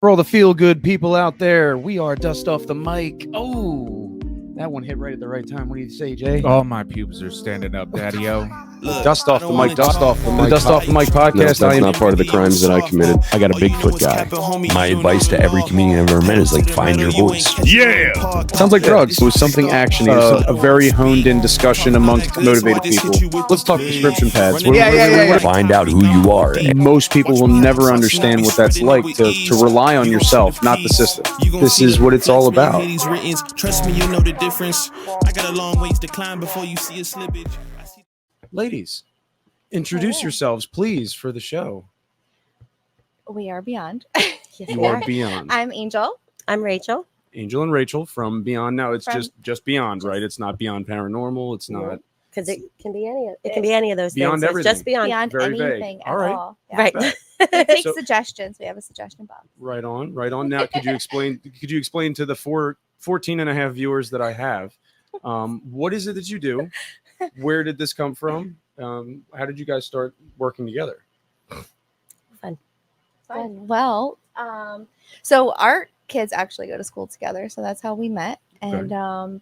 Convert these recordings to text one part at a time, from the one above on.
For all the feel good people out there, we are Dust Off the Mic. Oh, that one hit right at the right time. What do you say, Jay? All my pubes are standing up, Daddy-O. Dust Off the Mic, Dust Off the Mic. Dust Off the Mic No, podcast. that's not part of the crimes that I committed. I got a Bigfoot guy. My advice to every comedian I've ever met is like, find your voice. Yeah! Sounds like drugs. It was something actiony. It was a very honed in discussion amongst motivated people. Let's talk prescription pads. Yeah. Find out who you are. Most people will never understand what that's like to rely on yourself, not the system. This is what it's all about. Trust me, you know the difference. I got a long ways to climb before you see a slippage. Ladies, introduce yourselves, please, for the show. We are Beyond. Yes, You we are Beyond. I'm Angel. I'm Rachel. Angel and Rachael from Beyond. Now it's From- just Beyond, right? It's not Beyond Paranormal. It's not Because it can be any. It can be any of those Beyond things. So it's just everything. beyond. Beyond Very vague. anything All at right. all. Yeah. Right. We take So- suggestions. We have a suggestion box. right on. Now, could you explain to the 14 and a half viewers that I have, what is it that you do? Where did this come from? How did you guys start working together? Well, so our kids actually go to school together, so that's how we met, Okay. and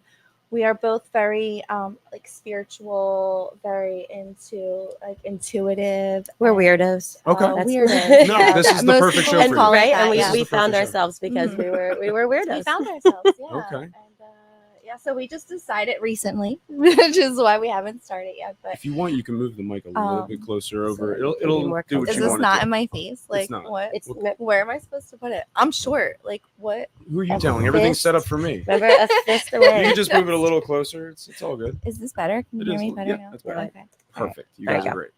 we are both very like spiritual, very into like intuitive. We're and, weirdos. Okay. That's- weirdos. No, Yeah, this is the most perfect people show would for you. call it Right, that, and yeah. we This is the found perfect show. ourselves because we were weirdos. We found ourselves, yeah. Okay. And, yeah, so we just decided recently, which is why we haven't started yet. But If you want, you can move the mic a little bit closer over. so It'll it can be more do what is you this want. not it in my face? Like not. what? It's Where am I supposed to put it? I'm short. Like what? to. Who are you a telling? Everything's fist. set up for me. remember a fist You away. can just move it a little closer. It's all good. Is this better? Can you It hear is. me better Yeah, now? that's better. Okay. Perfect. You There guys you are great.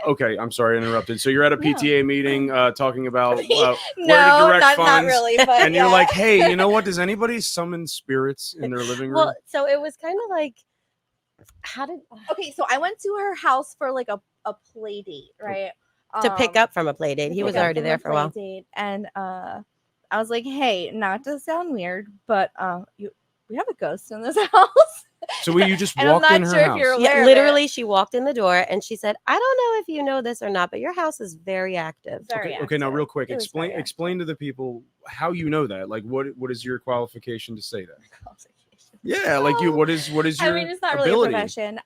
Okay, I'm sorry I interrupted. So you're at a PTA meeting talking about where to No, direct not funds. really. But And you're yeah. like, hey, you know what? Does anybody summon spirits in their living room? Well, so it was kind of like, how did okay. So I went to her house for like a play date, right? to pick up from a play date. to He pick was up already from there for a while. play date, and I was like, hey, not to sound weird, but we have a ghost in this house. So you just And I'm walked in not her sure if house. you're aware Yeah, of literally, she walked in the door and she said, "I don't know if you know this or not, but your house is very active." Very Okay, now active. real quick, It was very explain to the people how you know that. Like, what is your qualification to say that? active. Yeah, like you. What is your I mean, it's not ability? really a profession.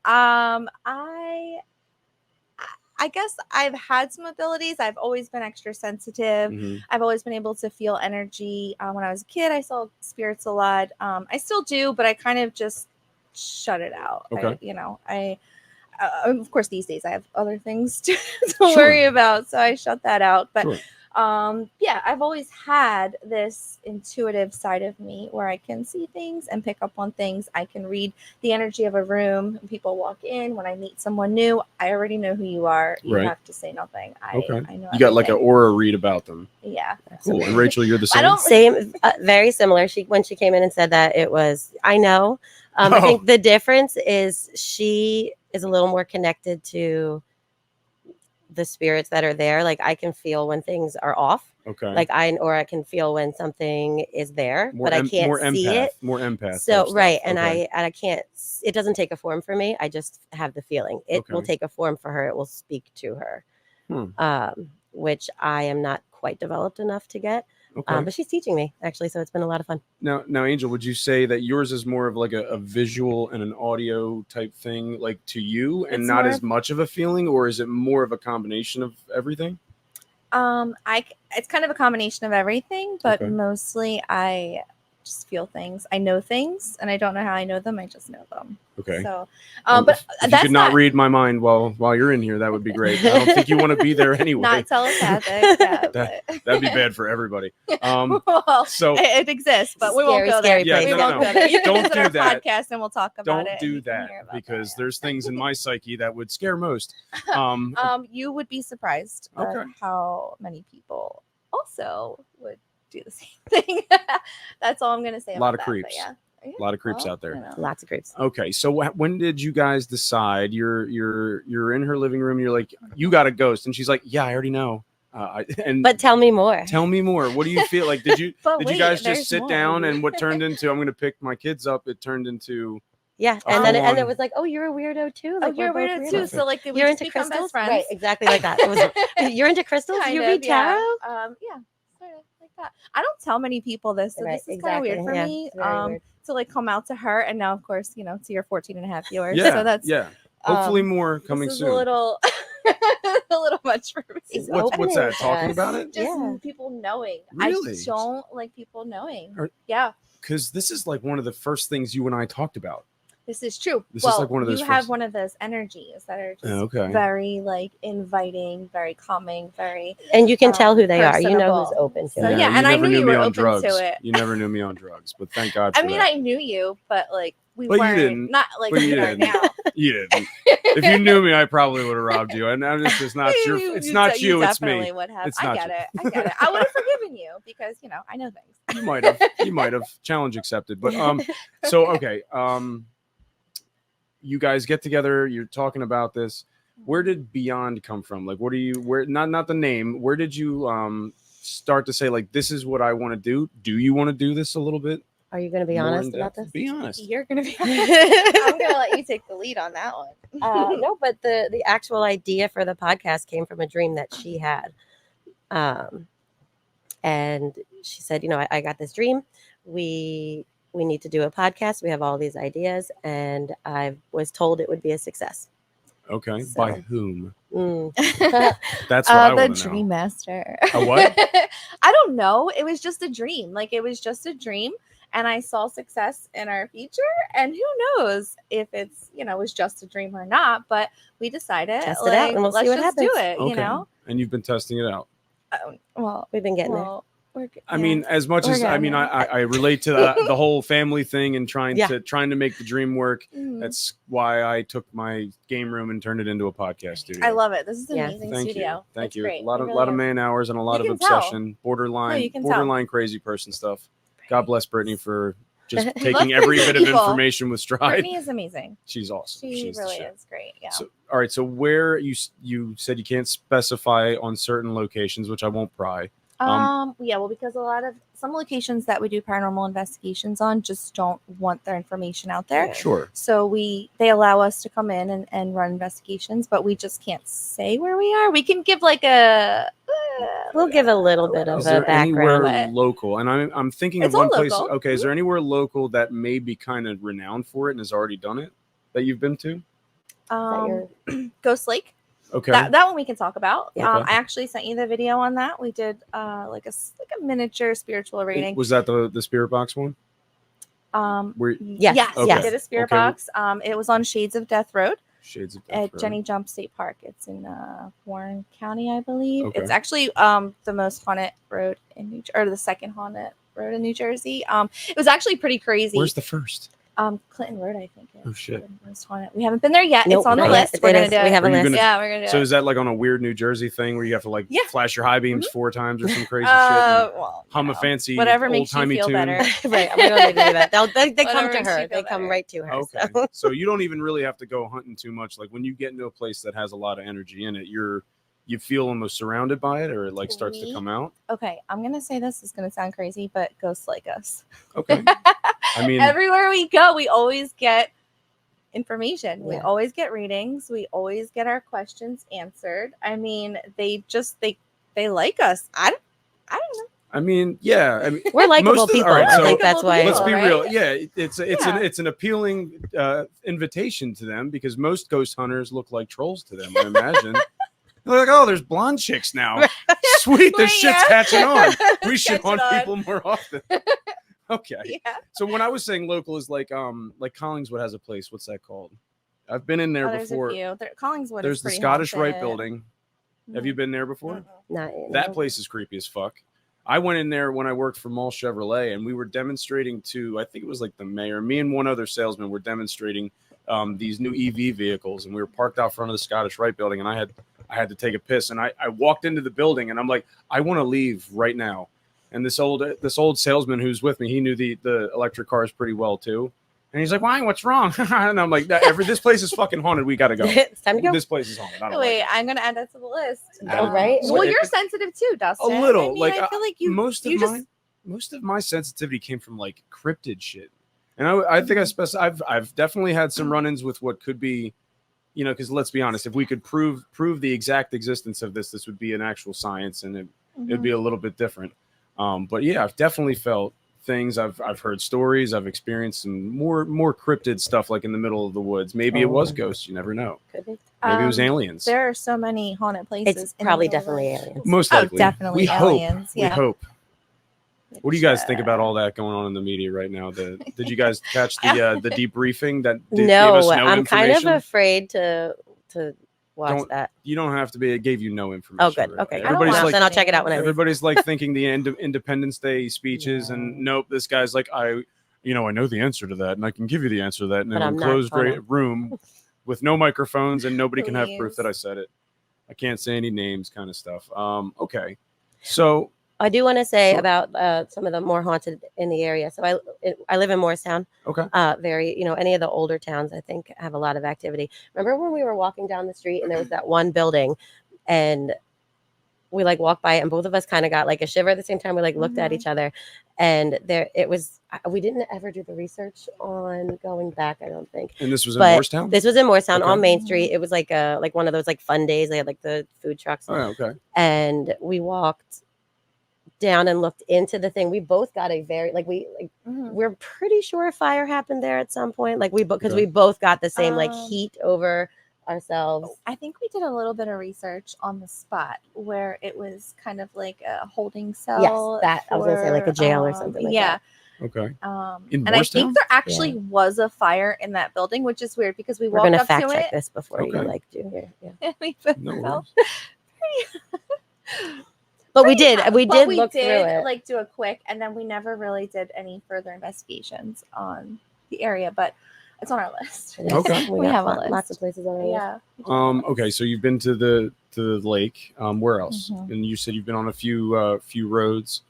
I guess I've had some abilities. I've always been extra sensitive. Mhm. I've always been able to feel energy. When I was a kid, I saw spirits a lot. I still do, but I kind of just shut it out. Okay. I of course these days I have other things to Sure. worry about, so I shut that out. But Sure. yeah, I've always had this intuitive side of me where I can see things and pick up on things. I can read the energy of a room. When people walk in, when I meet someone new, I already know who you are. You Right. have to say nothing. I know You got like an everything. aura read about them. Yeah. Cool. And Rachel, you're the I same. don't- Same, very similar. When she came in and said that, it was, I know. I Oh. think the difference is she is a little more connected to the spirits that are there. Like I can feel when things are off. Okay. Like I can feel when something is there, more but I can't more see empath, it. More empath. So type right, stuff. and Okay. I can't. It doesn't take a form for me. I just have the feeling. It will Okay. take a form for her. It will speak to her, Hmm. which I am not quite developed enough to get. Okay. But she's teaching me actually, so it's been a lot of fun. Now, Angel, would you say that yours is more of like a visual and an audio type thing, like to you, and It's not more as much of a feeling, or is it more of a combination of everything? It's kind of a combination of everything, but Okay. mostly I just feel things. I know things, and I don't know how I know them. I just know them. Okay. So, Well, but if you that's could not read my mind while you're in here, that would be great. I don't think you want to be there anyway. not telepathic. Yeah, That- but- That'd be bad for everybody. well, So it exists, but we won't Scary, go there. scary Yeah, we no, won't no. go there. You can Don't visit do our that. podcast, and we'll talk about don't it. and do you can that hear about because that, there's things in my psyche that would scare most. yeah. You would be surprised at Okay. how many people also would do the same thing. That's all I'm going to say. A lot about of that, but creeps. Yeah. A lot of creeps out there. you know. Lots of groups. Okay, so when did you guys decide? You're in her living room. You're like, you got a ghost, and she's like, yeah, I already know. But tell me more. Tell me more. What do you feel like? Did you But did wait, you guys there's just sit more. down and what turned into I'm going to pick my kids up? It turned into Yeah, a and then full-on- it was like, oh, you're a weirdo too. Oh, Like, you're we're both weird too. weirdos. So like, we You're just into become crystals, best friends. right? Exactly like that. It was. You're into crystals. Kind You of, read yeah. tarot. Yeah. Sort of like that. I don't tell many people this, so Right, this is kind of weird for exactly. Yeah, me. it's very weird. To like come out to her, and now of course, you know, to your 14 and a half viewers. Yeah, So that's yeah. Hopefully more this coming is soon. a little a little much for me. She's What's opening that? to Talking us. about it? Just Yeah. people knowing. Really? I don't like people knowing. Or- Yeah, Because this is like one of the first things you and I talked about. this is true. This is like one of those you have first- one of those energies that are just Okay. very like inviting, very calming, very. And you can tell who they are. You know who's personable. open to So, it. yeah, and I never knew knew you me were on open drugs. to it. You never knew me on drugs, but thank God for I mean, that. I knew you, but like we But you weren't. didn't. Not like But we you are didn't. now. You didn't. If you knew me, I probably would have robbed you. And now it's just not your. It's not you. It's definitely me. would have. It's I not get you. it. I get it. I would have forgiven you because you know I know things. You might have. You might have. Challenge accepted. But So okay. You guys get together. You're talking about this. Where did Beyond come from? Like, what are you? Where? Not the name. Where did you start to say like this is what I want to do? Do you want to do this a little bit? Are you going to be more honest in about depth? this? Be honest. You're gonna be. I'm gonna let you take the lead on that one. No, but the actual idea for the podcast came from a dream that she had. And she said, you know, I got this dream. We need to do a podcast. We have all these ideas, and I was told it would be a success. Okay. So- By whom? Mm. That's what I The want to know. Dream Master. A what? I don't know. It was just a dream. Like it was just a dream. And I saw success in our future. And who knows if it's, you know, was just a dream or not. But we decided Test it out and we'll let's see what just do happens. it, you know? And you've been testing it out. Well, We've been getting we're I mean, as much We're as I getting mean, there. I relate to the whole family thing and trying Yeah. to make the dream work. Mhm. That's why I took my game room and turned it into a podcast studio. I love it. This is an Yeah. amazing Thank studio. you. Thank It's you. Great. A lot It of really lot of is. man hours and a lot You of can tell. obsession, borderline you can tell. crazy person stuff. God bless Brittany for just Love taking every bit of people. information with stride. Brittany is amazing. She's awesome. She She's the really shit. is great. Yeah. So, all right. So where you said you can't specify on certain locations, which I won't pry. Yeah, well, because some locations that we do paranormal investigations on just don't want their information out there. Yeah. Sure. So they allow us to come in and run investigations, but we just can't say where we are. We can give like We'll give a little bit of Is a there anywhere background. but- local? And I'm thinking It's of one all place. local. Okay, is there anywhere local that may be kind of renowned for it and has already done it that you've been to? Ghost Lake. Okay. That one we can talk about. Yeah. Okay. I actually sent you the video on that. We did like a miniature spiritual reading. Was that the spirit box one? Where Yes, yes, okay. we did a spirit Okay. box. It was on Shades of Death Road Shades of Death at Road. Jenny Jump State Park. It's in Warren County, I believe. Okay. It's actually the most haunted road in or the second haunted road in New Jersey. It was actually pretty crazy. Where's the first? Clinton Road, I think. Oh, shit. The most haunted. We haven't been there yet. Nope, It's on the not yet. list. We're It gonna is. do We it. have a Are you list. gonna- Yeah, we're gonna do So it. is that like on a weird New Jersey thing where you have to like Yeah. flash your high beams 4 times or some crazy shit? And Well, hum you a know, fancy whatever old makes you timey feel tune. better. Right. We don't need to do that. They come Whatever to makes her. you feel They come better. right to her. Okay. So. So you don't even really have to go hunting too much. Like when you get into a place that has a lot of energy in it, you feel almost surrounded by it, or it like starts to We- come out. Okay, I'm gonna say this is gonna sound crazy, but ghosts like us. Okay. I mean, Everywhere we go, we always get information. We Yeah. always get readings. We always get our questions answered. I mean, they like us. I don't know. I mean, yeah. I mean, We're likable Most of- people. all right, I so think that's why. let's be right? real. Yeah, it's Yeah. an appealing invitation to them because most ghost hunters look like trolls to them. I imagine. They're like, oh, there's blonde chicks now. Sweet, this shit's Yeah. catching on. We should Catching hunt on. people more often. Okay. Yeah. So when I was saying local is like Collingswood has a place. What's that called? I've been in there There's before. a few. Collingswood. There's is the pretty Scottish Rite haunted. building. Have you been there before? Mm-mm. Not, That place is creepy as fuck. I went in there when I worked for Mall Chevrolet, and we were demonstrating to, I think it was like the mayor, me and one other salesman were demonstrating these new EV vehicles, and we were parked out front of the Scottish Rite building, and I had to take a piss, and I walked into the building, and I'm like, I want to leave right now. And this old salesman who's with me, he knew the electric cars pretty well too. And he's like, why? What's wrong? And I'm like, this place is fucking haunted. We got to go. it's time to go. This place is haunted. I don't Wait, like I'm gonna add that to the list. Oh, right? Well, It- you're sensitive too, Dustin. a little. I mean, Like I feel like you. most of my sensitivity came from like cryptid shit. And I think I've definitely had some run-ins with what could be, because let's be honest, if we could prove the exact existence of this would be an actual sance, and it'd be a little bit different. But yeah, I've definitely felt things. I've heard stories. I've experienced some more cryptid stuff, like in the middle of the woods. Maybe it was Oh. ghosts. You never know. Could be. Maybe it was aliens. There are so many haunted places. It's in the probably middle of the definitely woods. aliens. Most Oh, likely. definitely We hope. aliens. We Yeah. hope. What do you guys think Which, about all that going on in the media right now? Did you guys catch the debriefing that gave us No, no I'm kind of information? afraid to watch Don't- that. You don't have to be. It gave you no information. Oh, good. really. Okay. Everybody's watch like, then I'll check it out when I leave. everybody's like thinking the Independence Day speeches, and nope, this guy's like, I know the answer to that, and I can give you the answer to that, and in But a I'm not closed gonna. room with no microphones, and nobody can have proof Please. that I said it. I can't say any names, kind of stuff. Okay, so I do want to say Sure. about some of the more haunted in the area. So I live in Morristown. okay, Very, any of the older towns, I think, have a lot of activity. Remember when we were walking down the street and there was that one building, and we like walked by it, and both of us kind of got like a shiver at the same time. We like looked at Mhm. each other, and there it was. We didn't ever do the research on going back, I don't think. and this was in But Morristown. this was in Morristown Okay. on Main Street. It was like one of those like fun days. They had like the food trucks, Oh, okay. and we walked down and looked into the thing. We both got a very Mhm. we're pretty sure a fire happened there at some point. Like because Okay. we both got the same like Um, heat over ourselves. I think we did a little bit of research on the spot where it was kind of like a holding cell. Yes, I was gonna say like a jail or something like yeah. Okay. And In I Morristown? think there actually was a fire in that building, which is weird because we We're walked gonna up fact to check it. this before you Okay. like do here. Yeah. And we No felt worries. But we did but look through it. like do a quick, and then we never really did any further investigations on the area, but it's on our list. It is. Okay. We got have a list. lots of places on our list. Yeah. we do have a list. Okay, so you've been to the lake. Where else? Mhm. And you said you've been on a few roads.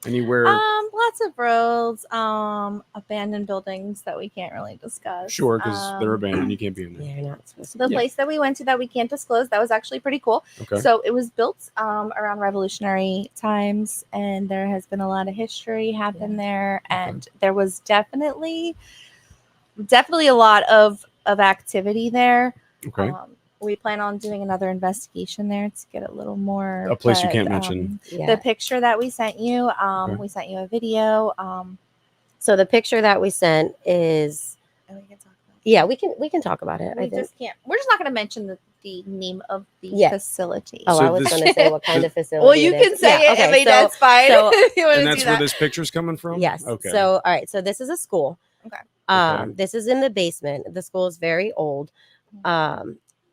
Anywhere? Lots of roads, abandoned buildings that we can't really discuss. Sure, because they're abandoned. You can't be in there. Yeah, you're not supposed to. The Yeah. place that we went to that we can't disclose, that was actually pretty cool. Okay. So it was built around revolutionary times, and there has been a lot of history happen there, and there was definitely a lot of activity there. Okay. We plan on doing another investigation there to get a little more. A place you but, can't mention. Yeah. The picture that we sent you, Okay. we sent you a video. So the picture that we sent is And we can talk about it. yeah, we can talk about it. I We think. just can't. We're just not going to mention the name of the Yeah. facility. Oh, So I was this- going to say what kind of facility. Well, you it can is. say Yeah, it. I mean, so- that's fine. so- if you want And to that's do where that. this picture's coming from? Yes. Okay. So all right. So this is a school. Okay. Okay. This is in the basement. The school is very old.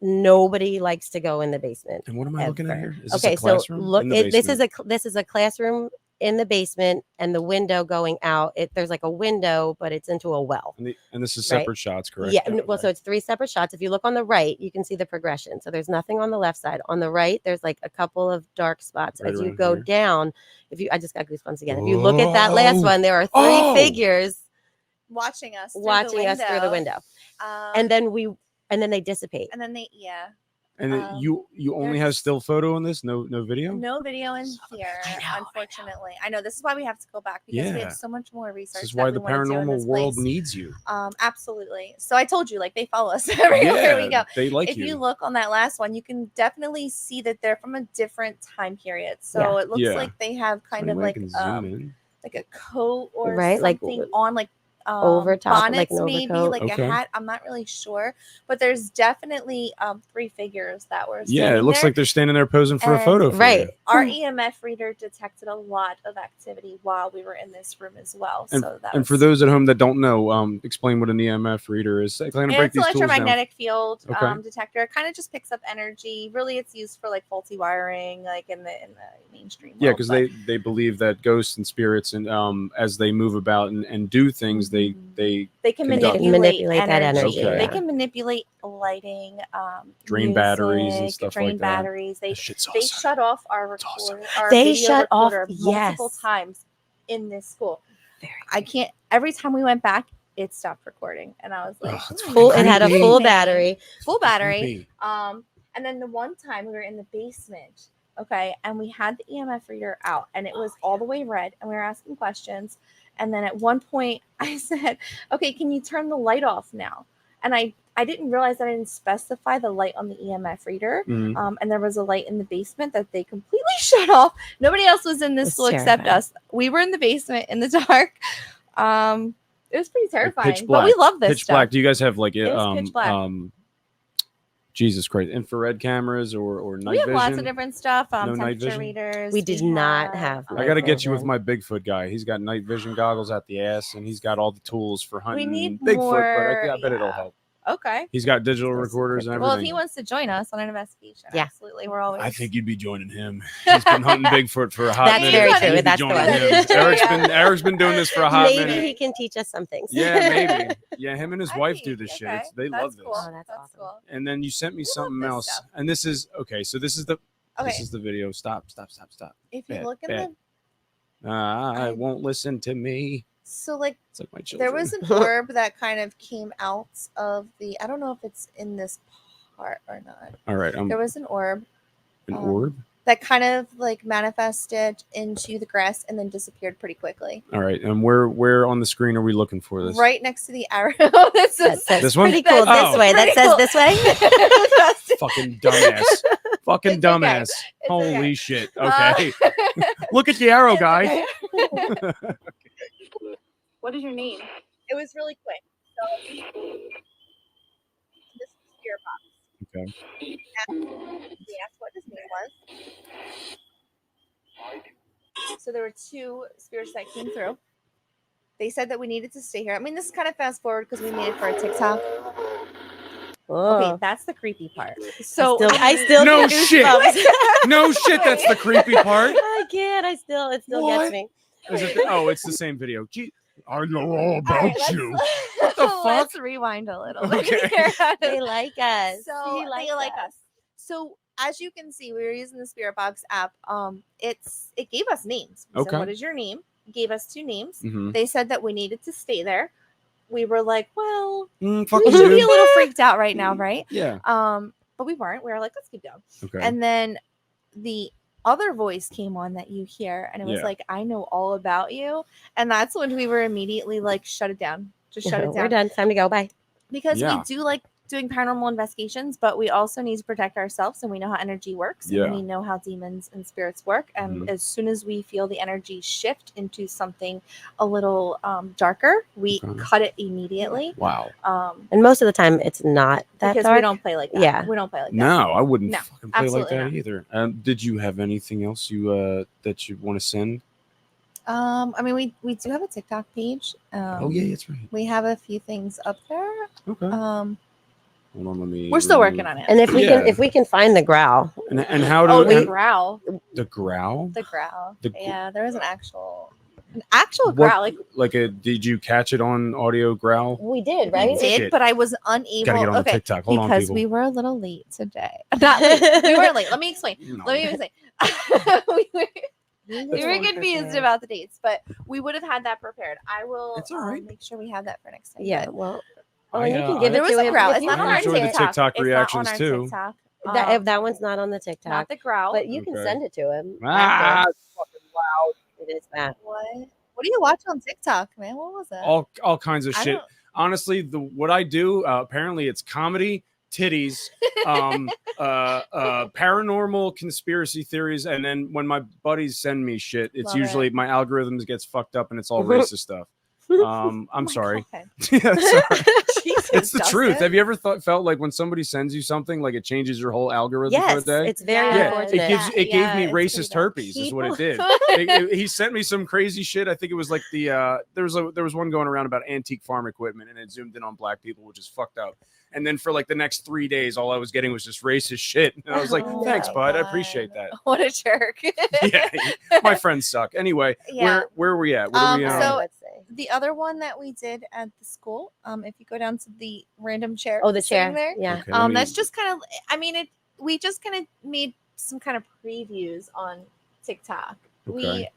Nobody likes to go in the basement. And what am I looking at ever. here? Is this Okay, a classroom? so look, In the this is basement? this is a classroom in the basement, and the window going out. There's like a window, but it's into a well. And this is right? separate shots, correct? Yeah. Well, so it's 3 separate shots. If you look on the right, you can see the progression. So there's nothing on the left side. On the right, there's like a couple of dark spots. Right As you around go here. down, I just got goosebumps again. If you look at that last Oh. one, there are 3 Oh. figures watching us through the window, and and then they dissipate. then they And then you only have still photo on this? No video? no video in here, unfortunately. I know this is why we have to go back because we Yeah. have so much more research. This is that why we the wanna do in paranormal this world place. needs you. Absolutely. So I told you, like they follow us everywhere we go. They like If you. you look on that last one, you can definitely see that they're from a different time period. So Yeah. it looks Yeah. like they have kind of Anyway, I like can zoom in. like a coat or Right, like, something on, like over top, like bonnets, an maybe overcoat. like Okay. a hat. I'm not really sure, but there's definitely 3 figures that were. Yeah, it standing looks there. like they're standing there posing for a And- photo. For Right. Our EMF reader detected a lot of activity while we were in this room as well. So that And was, for those at home that don't know, explain what an EMF reader is. Kind of break it's these tools down. electromagnetic field Okay. detector. It kind of just picks up energy. Really, it's used for like faulty wiring, like in the mainstream. Yeah, world, because but- they believe that ghosts and spirits and as they move about and do things, they they can conduct. manipulate that energy. energy, They yeah. can manipulate lighting, Drain batteries and music, stuff drain like that. batteries. They That shit's they awesome. shut off our It's awesome. recorder. Our They video shut off- recorder multiple yes. times in this school. Very I can't. Every time we went back, it stopped recording, and I was like, Ugh, it's "Hmm, Full. It had a Creepy. full battery. full battery." Creepy. And then the one time we were in the basement, okay, and we had the EMF reader out, and it was all the way red, and we were asking questions. And then at one point, I said, "Okay, can you turn the light off now?" And I I didn't realize that I didn't specify the light on the EMF reader. Mhm. And there was a light in the basement that they completely shut off. Nobody else was in this It's school except terrifying. us. We were in the basement in the dark. It was pretty terrifying, pitch but we black. love this Pitch stuff. black. Do you guys have like It was pitch black. Jesus Christ, infrared cameras or night We have vision? lots of different stuff. No night Temperature vision? readers. We did not have I night got to get you with vision. my Bigfoot guy. He's got night vision goggles at the ass, and he's got all the tools for hunting need Bigfoot. more- but I bet it'll yeah. help. Okay. He's got digital That's recorders and creepy. everything. Well, if he wants to join us on an investigation, Yeah. absolutely. We're always. I think you'd be joining him. He's been hunting Bigfoot for a hot That's minute. very You'd true. be That's the joining one. him. That is true, Eric's been doing this for a hot Maybe minute. he can teach us some things. Yeah, maybe. Yeah, him and his I wife mean, do this shit. okay, They that's love this. cool. Oh, that's awesome. Cool. And then you sent me We love something this else. stuff. And this is okay. So this is the Okay. video. Stop. If you Bad, look in bad. the I won't listen to me. so like It's like my children. there was an orb that kind of came out of the. I don't know if it's in this part or not. All right. There was an orb An orb. that kind of like manifested into the grass and then disappeared pretty quickly. All right. And where on the screen are we looking for this? Right next to the arrow. That says That says This one? pretty cool That's this way. That pretty says cool. this way. Fucking dumbass. Fucking It's okay. dumbass. It's Holy okay. shit. Okay. Look at the arrow, guy. What is your name? It was really quick. So this is Spirit Box. Okay. We asked what his name was. So there were two spirits that came through. They said that we needed to stay here. I mean, this is kind of fast forward because we made it for a TikTok. Oh. Okay, that's the creepy part. So I still No get shit. goosebumps. No shit. That's the creepy part. I can't. It still What? gets me. Is it it's the same video. Gee, I know all All about right, you. What the fuck? Let's rewind a little bit. Okay. here. They like us. So they like us. So as you can see, we were using the Spirit Box app. It gave us names. We said, Okay. what is your name? It gave us two names. Mhm. They said that we needed to stay there. We were like, well, Fuck we you, should be a dude. little freaked out right now, right? Yeah. But we weren't. We were like, let's keep going. Okay. And then the other voice came on that you hear, and it was Yeah. like, I know all about you. And that's when we were immediately like, shut it down. Just shut it We're down. done. Time to go. Bye. Because Yeah. we do like doing paranormal investigations, but we also need to protect ourselves, and we know how energy works, Yeah. and we know how demons and spirits work. And as soon as we feel the energy shift into something a little darker, we Okay. cut it immediately. Wow. And most of the time, it's not that Because dark. we don't play like that. Yeah. We don't play like that. No, I wouldn't No, fucking play like absolutely that not. either. Did you have anything else that you want to send? I mean, we do have a TikTok page. Oh yeah, that's right. We have a few things up there. Okay. Hold on, let me. We're still working on it. And if Yeah. we can find the growl, And how do Oh, the and- growl. the growl? The growl. The gr- Yeah, there was an actual What- growl. Like Did you catch it on audio growl? we did, we right? did, Shit. but I was unable. Gotta get on the okay, TikTok. Hold on, because people. we were a little late today. Not late. We weren't late. Let me explain. No. Let me explain. we were confused about the dates, but we would have had that prepared. I will It's all right. make sure we have that for next time. Yeah. but Well, I, you can uh, give there it was to a him growl. if It's you not on I our want. enjoy the TikTok. TikTok It's reactions not on our too. TikTok. If that one's not on the TikTok, Not the growl. but you can Okay. send it to him. Ah, after. it's fucking loud. It is bad. What do you watch on TikTok, man? What was that? All kinds of I shit. don't- Honestly, what I do apparently it's comedy, titties, paranormal conspiracy theories, and then when my buddies send me shit, it's Love usually it. my algorithms gets fucked up and it's all racist stuff. I'm Oh my sorry. God. Yeah, sorry. Jesus, It's the truth. Dustin. Have you ever felt like when somebody sends you something, like it changes your whole algorithm Yes, for a day? it's very Yeah, Yeah, unfortunate. it gave me it's racist pretty bad. herpes. Is what it did. He sent me some crazy shit. I think it was like there was one going around about antique farm equipment, and it zoomed in on black people, which is fucked up. And then for like the next 3 days, all I was getting was just racist shit. And I was like, Oh thanks, my bud. I God. appreciate that. What a jerk. Yeah, my friends suck. Anyway, Yeah. where are we at? What are we so- Let's see. The other one that we did at the school, if you go down to the random chair, Oh, the sitting chair. there, Yeah. Okay, let me- that's just kind of. I mean, we just kind of made some kind of previews on TikTok. We, Okay.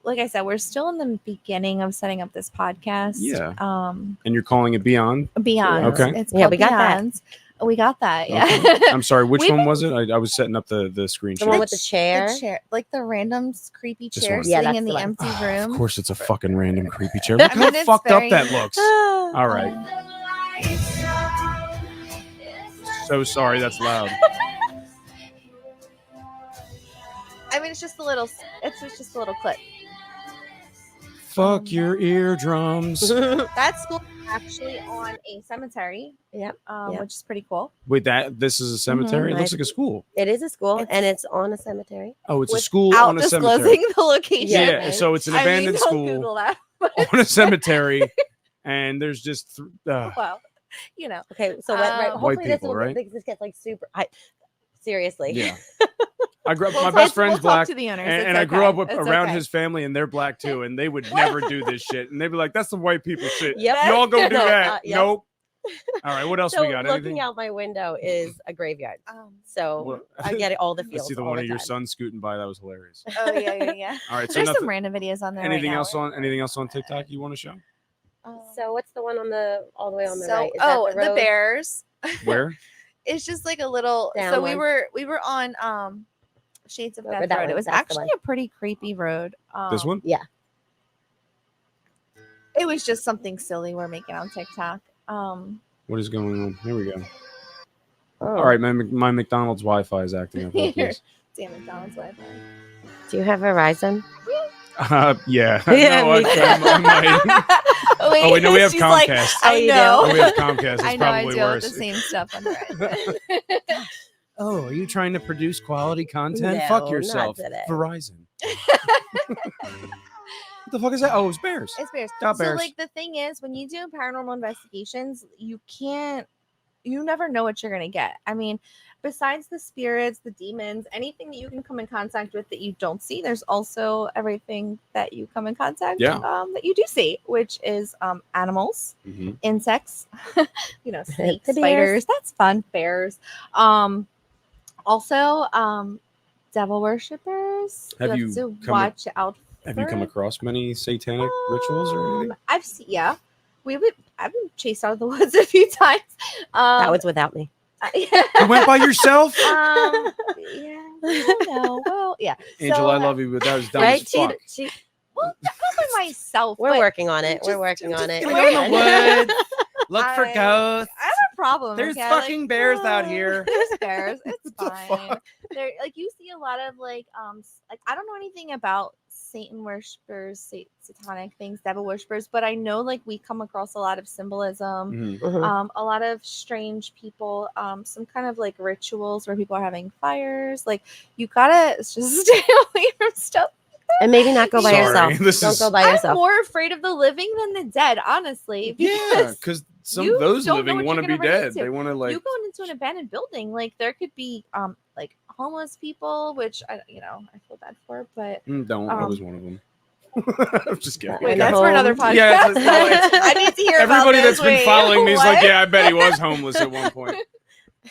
like I said, we're still in the beginning of setting up this podcast. Yeah. Um, and you're calling it Beyond. Beyond. Okay. It's Yeah, called we got that. Beyond. We got that. Yeah. Okay. I'm sorry, which We've one been- was it? I was setting up the screen The one share. with the chair. The chair, like the random creepy Just chair one. Yeah, sitting that's in the the one. empty Of room. course, it's a fucking random creepy chair. Look I mean, how it's fucked very- up that looks. All right. so sorry. That's loud. I mean, it's just a little clip. Fuck your eardrums. That school is actually on a cemetery. Yep. Which is pretty cool. Wait, this is a cemetery? It looks like a school. It is a school, and it's on a cemetery. Oh, it's a school Out on a disclosing cemetery. the location. Yeah, so it's an abandoned don't school Google that. on a cemetery, and there's just Well, Okay, so right, White hopefully people, right? this gets like super. Seriously. yeah. I grew up. We'll My talk- best friend's we'll talk black, to the owners. and, It's and I grew okay. up It's around okay. his family, and they're black too, and they would never do this shit, and they'd be like, "That's some white people shit. Yep. Y'all go do No, that." yep. Nope. All right, what else So we got? looking Anything? out my window is a graveyard. So What- I get all the I feels. see the all one the of your time. sons scooting by. That was hilarious. Oh yeah. All right, so There's nothing, some random videos on there. anything right else now. on anything else on TikTok you want to show? So what's the one on the all the way on the So, right? Is that the road? bears. Where? It's just like a little. Down so one. we were on Shades of Over Death that Road. one, It was that's the actually one. a pretty creepy road. This one? It was just something silly we're making on TikTok. What is going on? Here we go. Oh. All right, my McDonald's Wi-Fi is acting up. Please. Damn McDonald's Wi-Fi. Do you have Verizon? Yeah. Yeah, No, me too. I might. Oh, wait, no, we have she's like, Comcast. I Oh, you know. Oh, we have Comcast. It's I know. I probably deal worse. with the same stuff on Verizon. Oh, are you trying to produce quality content? No, Fuck not yourself. today. Verizon. What the fuck is that? Oh, it's bears. It's bears. Got So bears. like the thing is, when you do paranormal investigations, you never know what you're gonna get. I mean, besides the spirits, the demons, anything that you can come in contact with that you don't see, there's also everything that you come in contact that you do see, which is animals, Mhm. insects, snakes, The bears. spiders. That's fun. Bears. Also, devil worshippers. Have you to come- watch out. Have you come for. across many satanic rituals or anything? I've seen, yeah. I've been chased out of the woods a few times. That was without me. You went by yourself? yeah. I don't know. Well, yeah. Angel, I love you, but that was dumb Right? as fuck. Well, not by myself. We're but working on it. We're just- working on it. gonna go in the woods. Look for I- ghosts. I have a problem. There's okay? fucking bears out here. There's bears. It's What the fine. fuck? There, you see a lot of like I don't know anything about Satan worshippers, satanic things, devil worshippers, but I know like we come across a lot of symbolism. Mhm. Mhm. A lot of strange people, some kind of like rituals where people are having fires. Like you gotta just stay away from stuff. And maybe not go by Sorry, yourself. this Don't is- go by I'm yourself. more afraid of the living than the dead, honestly. Yeah, because some you of those don't know living what want to you're be gonna run dead. into. They want to like. you go into an abandoned building, like there could be like homeless people, which I feel bad for, but Don't. I was one of them. I'm just kidding. Wait, wait, In that's the for another home. podcast. Yeah, it's- I need to hear Everybody about this. that's been Wait, following me is like, what? yeah, I bet he was homeless at one point.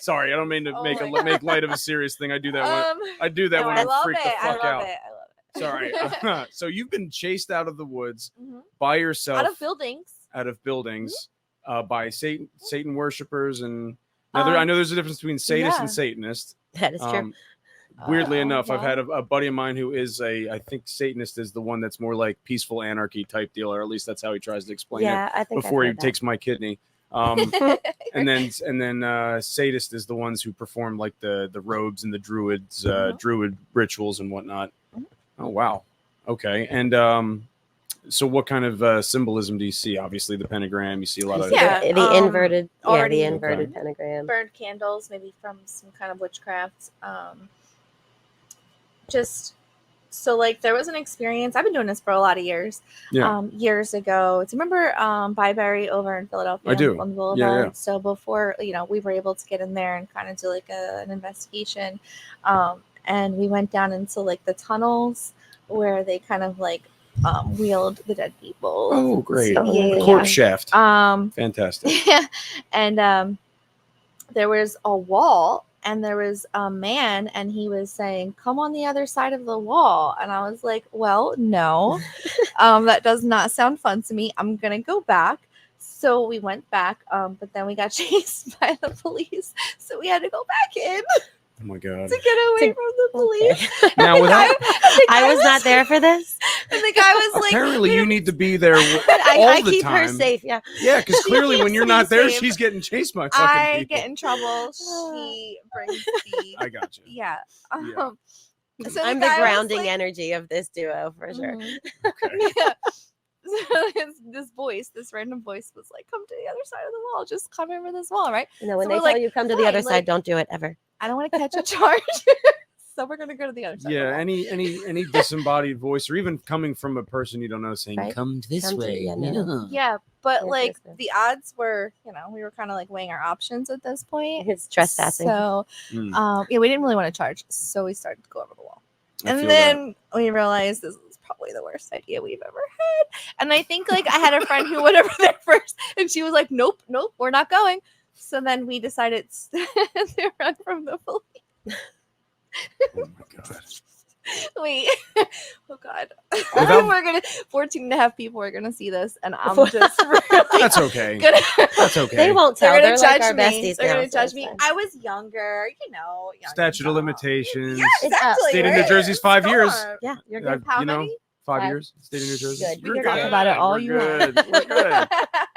Sorry, I don't mean to Oh make my God. make light of a serious thing. I do that when I do that no, when I I'm love freaked it. the I fuck love out. it. Sorry. So you've been chased out of the woods Mhm. by yourself, Out of buildings. By Satan worshippers, and now I know there's a difference between sadist yeah. and Satanist. That is true. Weirdly enough, I've well. had a buddy of mine who is I think Satanist is the one that's more like peaceful anarchy type deal, or at least that's how he tries to explain it Yeah, I think I've before he heard that. takes my kidney. And then sadist is the ones who perform like the robes and the druids, druid rituals and whatnot. Mhm. Oh wow, okay. And so what kind of symbolism do you see? Obviously the pentagram. You see a lot of Yeah. The inverted, already- the inverted pentagram. Burned candles, maybe from some kind of witchcraft. Just so like there was an experience. I've been doing this for a lot of years. Yeah. Years ago. Do you remember Byberry over in Philadelphia? I do. On the Boulevard? Yeah, yeah. So before we were able to get in there and kind of do like an investigation, and we went down into like the tunnels where they kind of like wheeled the dead people. Oh, great. So, yeah. Corpse shaft. Fantastic. And there was a wall and there was a man and he was saying, "Come on the other side of the wall." And I was like, well, no, that does not sound fun to me. I'm going to go back. So we went back, but then we got chased by the police. So we had to go back in. Oh my god. to get away from the police. Okay. Now without I was not there for this. And the guy was like, apparently you need to be there all I the keep time. her safe. Yeah. Yeah, because She clearly when keeps you're me not there, safe. she's getting chased by fucking I people. get in trouble. She brings the I got you. yeah. Yeah. So I'm the guy was grounding like- energy of this duo for sure. Mhm. Okay. Yeah. So this random voice was like, "Come to the other side of the wall. Just come over this wall, right?" You know, when So they we're tell like, you come to the other fine, side, like- don't do it ever. I don't want to catch a charge, so we're gonna go to the other side. of the Yeah, wall. any disembodied voice, or even coming from a person you don't know, saying Right. "Come this Come to- way." yeah, no. Yeah, but Yes, like yes, yes. the odds were, we were kind of like weighing our options at this point. It's trespassing. So, Mm, yeah, we didn't really want to charge, so we started to go over the wall. I And feel then we realized this was probably the worst idea we've ever had. And I think like I had a friend who went over there first, and she was like, "Nope, we're not going." So then we decided to run from the police. that. Oh my god. Wait, oh god, Without- we're gonna 14 and a half people are gonna see this, and I'm just really That's okay. gonna. That's okay. They won't They're tell. gonna They're like judge our me. besties They're now, gonna so judge it's me. fine. I was younger, young Statute of and dumb. limitations. Yeah, It's up. exactly. State of New right? Jersey's 5 years. Stop. Yeah, you're Uh, good. How you know, many? 5 5. years. State of New Jersey. Good. You You're can talk good. about it all We're you good. want. We're good.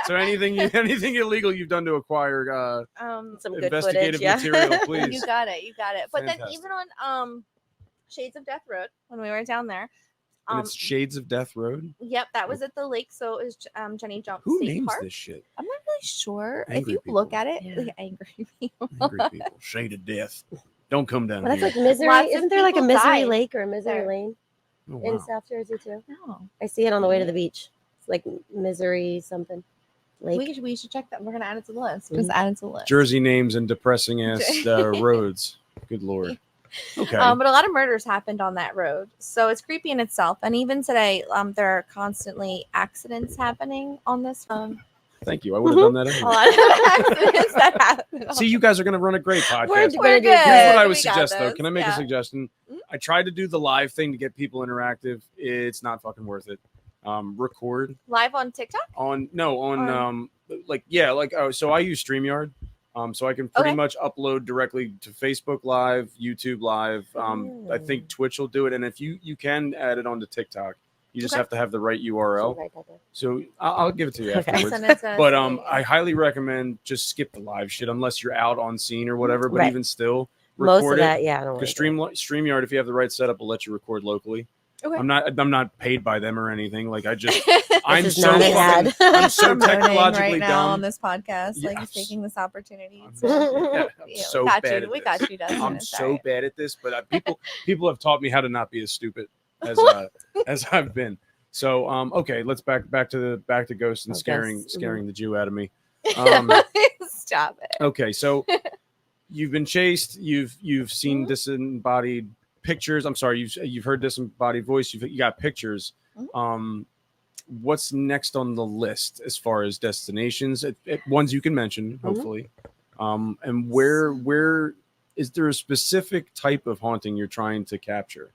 So anything illegal you've done to acquire Some good investigative footage. Yeah. material, please. You got it. You got it. But then Fantastic. even on Shades of Death Road when we were down there, And it's Shades of Death Road. yep, that was at the lake. So it was Jenny Jump Who State names Park. this shit? I'm not really sure. Angry if you look people. at it, Yeah. like, angry people. Angry people. Shade of Death. Don't come down Well, that's here. like Misery. Lots of Isn't there like a people Misery died Lake or a Misery there. Lane Oh, in wow. South Jersey too? No, I see it on the way to the beach. It's like Misery something Lake. we should check that. We're gonna add it to the list. Just Mhm. add it to the list. Jersey names and depressing ass roads. Good lord. Okay. But a lot of murders happened on that road, so it's creepy in itself. And even today, there are constantly accidents happening on this. Thank you. I would have done that A anyway. lot of accidents that happen. See, you guys are going to run a great podcast. We're We're gonna do good. Here's what I would We got suggest, though. this. Can I make a Yeah. suggestion? Mhm. I tried to do the live thing to get people interactive. It's not fucking worth it. Record Live on TikTok. so I use StreamYard. So I can pretty Okay. much upload directly to Facebook Live, YouTube Live. I think Twitch will do it, and if you can add it onto TikTok, you just Okay. have to have the right URL. Right, right, right. So I'll give it to you Okay. afterwards. Send it to us. But I highly recommend just skip the live shit unless you're out on scene or whatever. But Right. even still, Most record of it. that, yeah. I don't Because really do it. StreamYard, if you have the right setup, will let you record locally. Okay. I'm not paid by them or anything. Like I'm is so not an fucking, ad. I'm so Promoting technologically right now on dumb. this podcast, like Yes. taking this opportunity. I'm, To, yeah, I'm Yeah, so we got bad you. at We this. got you, Dustin. I'm It's so alright. bad at this, but people have taught me how to not be as stupid as as I've been. So okay, let's back to Ghost and Oh, scaring Ghost. the Jew out of me. Stop it. Okay, so you've been chased. You've seen Mhm. disembodied pictures. I'm sorry, you've heard disembodied voice. You got pictures. What's next on the list as far as destinations? Ones you can mention, hopefully. And where is there a specific type of haunting you're trying to capture?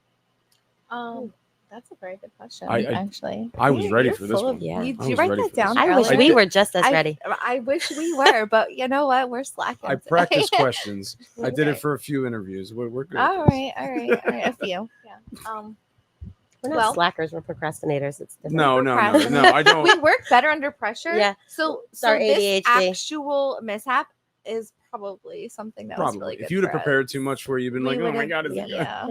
That's a very good question. I actually, I was ready You're for this full of- one. Yeah. You, I did you was write ready that for this down? one. I wish earlier? we did. were just as ready. I wish we were, but you know what? We're slacking. I today. practice questions. I did it Okay. for a few interviews. We're good. All right. A few. Yeah. We're not Well- slackers. We're procrastinators. It's different. No, I don't. We work better under pressure. Yeah. So, It's our this ADHD. actual mishap is probably something that was Probably. really good If you'd have for us. prepared too much for you, you'd been We like, oh my would've- god, it's Yeah.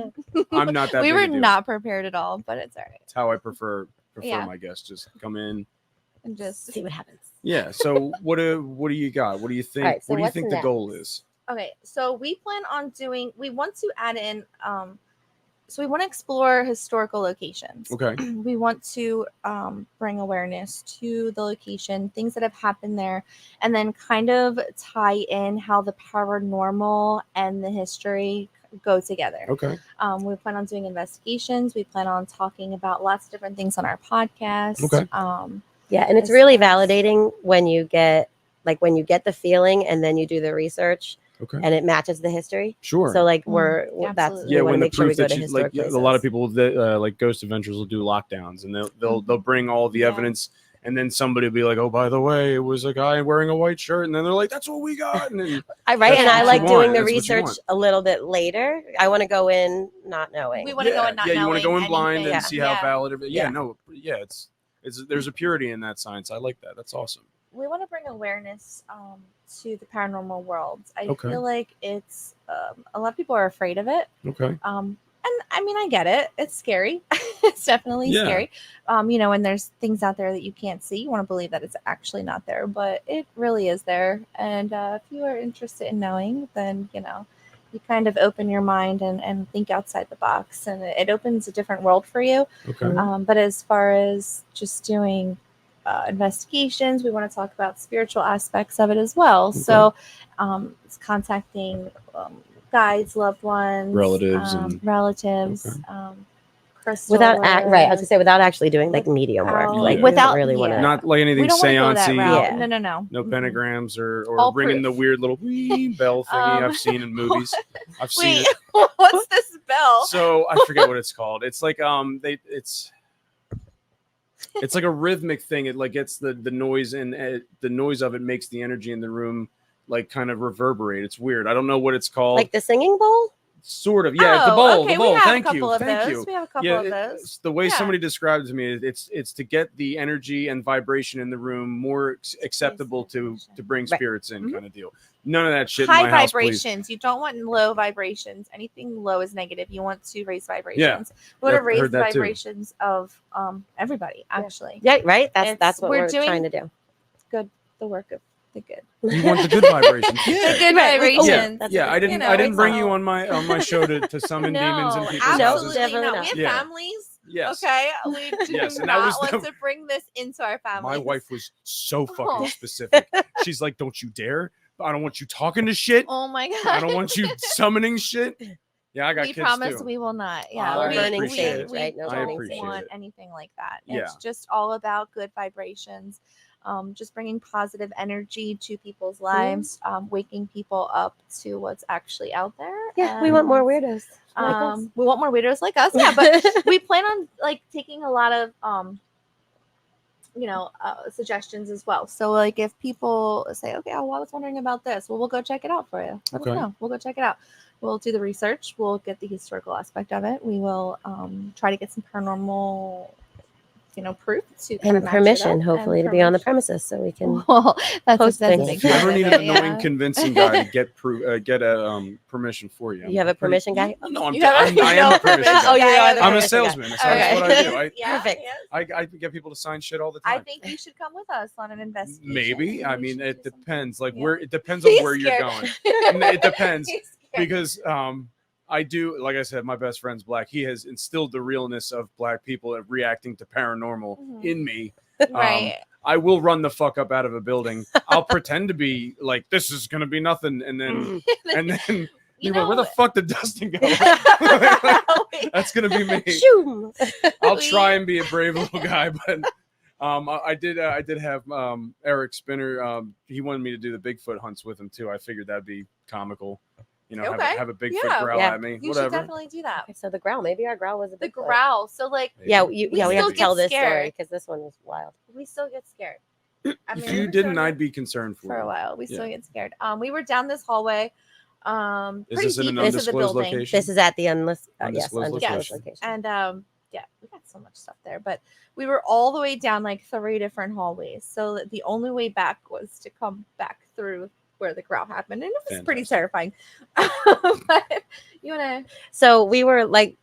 I'm not that We big were a deal. not prepared at all, but it's all right. That's how I prefer Yeah. my guests. Just come in. And just See what happens. Yeah. So what do you got? What do you think? All right, so what do you what's think the next? goal is? okay. So we plan on doing. We want to add in. So we want to explore historical locations. Okay. We want to bring awareness to the location, things that have happened there, and then kind of tie in how the paranormal and the history go together. Okay. We plan on doing investigations. We plan on talking about lots of different things on our podcast. Okay. Yeah, and it's As really far as- validating when you get the feeling and then you do the research Okay. and it matches the history. Sure. So like absolutely. that's yeah, we want when to the make sure we proof go that to you historic like, places. a lot of people like Ghost Adventures will do lockdowns, and they'll bring all the Yeah. evidence, and then somebody will be like, oh, by the way, it was a guy wearing a white shirt, and then they're like, that's what we got. And then And That's I what you like want. doing the That's what you research want. a little bit later. I want to go in not knowing. We want to go in not you knowing want to go in blind anything. and see how valid it is. Yeah. It's there's a purity in that science. I like that. That's awesome. We want to bring awareness to the paranormal world. I Okay. feel like it's a lot of people are afraid of it. Okay. And I mean, I get it. It's scary. It's definitely scary. And there's things out there that you can't see. You want to believe that it's actually not there, but it really is there. And if you are interested in knowing, then, you kind of open your mind and think outside the box, and it opens a different world for you. Okay. But as far as just doing investigations, we want to talk about spiritual aspects of it as well. Okay. So it's contacting guides, loved ones, Relatives crystal Without I was gonna say without actually doing like medium work. Without- Like without- really want to. yeah. Not like we anything don't want to go that seance-y. route. Yeah. No. No Mhm. pentagrams or All ringing the proof. weird little bell thingy I've seen in movies. I've seen Wait, it. what's this bell? So I forget what it's called. It's like it's like a rhythmic thing. It like gets the noise, and the noise of it makes the energy in the room like kind of reverberate. It's weird. I don't know what it's called. Like the singing bowl. Sort of. Yeah, the bowl. Okay, The bowl. we have Thank a couple you. of Thank those. you. We have a couple Yeah, of those. the way Yeah. somebody described it to me, it's to get the energy and vibration in the room more acceptable to bring Right. spirits in, Mhm. kind of deal. None of that shit High in my house, please. vibrations. You don't want low vibrations. Anything low is negative. You want to raise vibrations. We want Yep, to raise heard the that too. vibrations of everybody, actually. Yeah, right. That's It's- what we're we're doing- trying to do. The work of the good. You want the good vibrations. The Yeah. good Right. vibrations. That's Yeah, what I didn't. know, I didn't it's bring you all- on my show to summon demons in No, people's No, houses. absolutely definitely not. not. We have Yeah. families. Yes. Okay, we do Yes, and that not was want the- to bring this into our family. My wife was so fucking Oh. specific. She's like, "Don't you dare! I don't want you talking to shit. Oh my god! I don't want you summoning shit." Yeah, I got We kids promise too. we will not. I Yeah, we, burning we, appreciate sage, we right? No don't burning appreciate want it. anything like that. Yeah. It's just all about good vibrations. Just bringing positive energy to people's lives, waking people up to what's actually out there. Yeah, we want more and, weirdos. Like us. we want more weirdos like us. Yeah, but we plan on like taking a lot of suggestions as well. So like if people say, okay, oh, well, I was wondering about this, well, we'll go check it out for you. Let us Okay. know. We'll go check it out. We'll do the research. We'll get the historical aspect of it. We will try to get some paranormal proof to kind of And match it permission, up, hopefully, and to be on the permission. premises so we can. Well, that's post a things. big If you ever part need of an it, annoying yeah. convincing guy to get permission for you. You have a permission guy? No, You have a- I am a permission permission guy. Oh, you are the I'm a permission guy. salesman. That's Okay. what I do. Yeah, Perfect. yes. I get people to sign shit all the I time. think you should come with us on an investigation. Maybe. I We mean, should it do something. depends. Like Yeah. where it depends on He's where you're scared. going. It depends. He's scared. Because I do, like I said, my best friend's black. He has instilled the realness of black people at reacting to paranormal Mhm. in me. Right. I will run the fuck up out of a building. I'll pretend to be like, this is gonna be nothing, and then you go, where the fuck did Dustin go? That's gonna be me. Shoo! I'll try and be a brave little guy, but I did have Eric Spinner. He wanted me to do the Bigfoot hunts with him too. I figured that'd be comical. Okay. Have a Bigfoot Yeah. growl Yeah. at me. You should Whatever. definitely do that. Okay, so the growl. Maybe our growl was a The big growl. So like Yeah, Maybe. we have still to tell get this story scared. because this one was wild. we still get scared. I mean, If we you were didn't, doing I'd it be concerned for for a you. while. We still Yeah. get scared. We were down this hallway. Is Pretty this in deep an into the undisclosed building. location? This is at the Undisclosed undisclosed location. location. And yeah, we got so much stuff there, but we were all the way down like 3 different hallways. So the only way back was to come back through where the growl happened, and it was pretty terrifying. But you wanna? So we were like,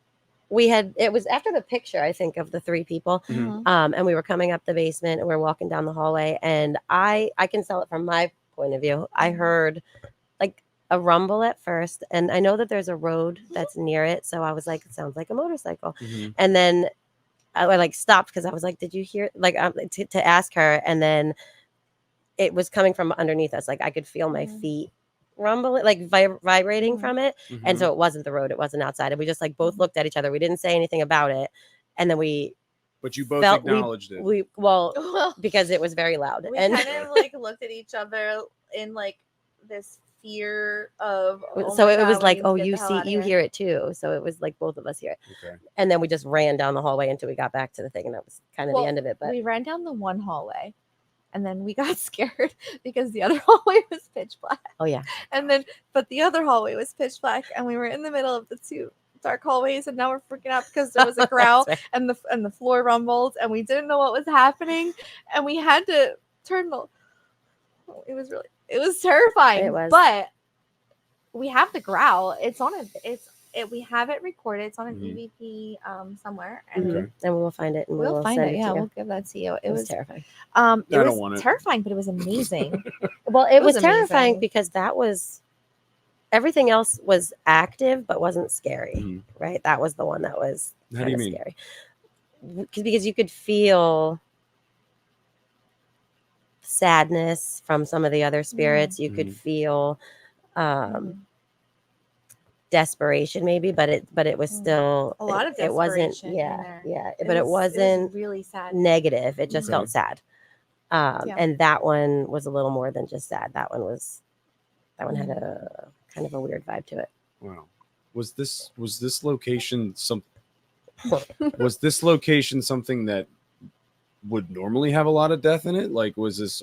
it was after the picture, I think, of the 3 people. Mhm. And we were coming up the basement and we're walking down the hallway, and I can tell it from my point of view. I heard like a rumble at first, and I know that there's a road that's near it, so I was like, it sounds like a motorcycle. Mhm. And then I like stopped because I was like, did you hear, like, to ask her, and then it was coming from underneath us. Like I could feel my feet rumbling, like vibrating from it. And Mhm. so it wasn't the road, it wasn't outside, and we just like both looked at each other. We didn't say anything about it, and then But you both felt acknowledged it. well Well, because it was very loud. we And kind of like looked at each other in like this fear of. Oh So my it God, was we like, need to oh, get you the hell see, outta you here. hear it too. So it was like both of us hear it. Okay. And then we just ran down the hallway until we got back to the thing, and that was kind of Well, the end of it. But we ran down the one hallway, and then we got scared because the other hallway was pitch black. oh yeah, But the other hallway was pitch black, and we were in the middle of the two dark hallways, and now we're freaking out because there was a growl That's right. and the floor rumbled, and we didn't know what was happening, and we had to turn the. It was terrifying. It was. But we have the growl. It's on we have it recorded. It's on an Mhm. EVP somewhere, and Mhm. And we will find it, and we'll we will find send it. it Yeah, to you. we'll give that to you. It was terrifying. It I was don't want it. terrifying, but it was amazing. Well, it was was terrifying amazing. because that was everything else was active but wasn't scary, Mhm. right? That was the one that was How do you kind of mean? scary. Because you could feel sadness from some of the other spirits. You could Mhm. feel Mhm. desperation maybe, but it was still A lot of it wasn't desperation in there. but it was wasn't really sad. negative. It just Okay. felt sad. Yeah. And that one was a little more than just sad. That one had Mm-hmm. a kind of a weird vibe to it. Wow. Was this location something that would normally have a lot of death in it? Like, was this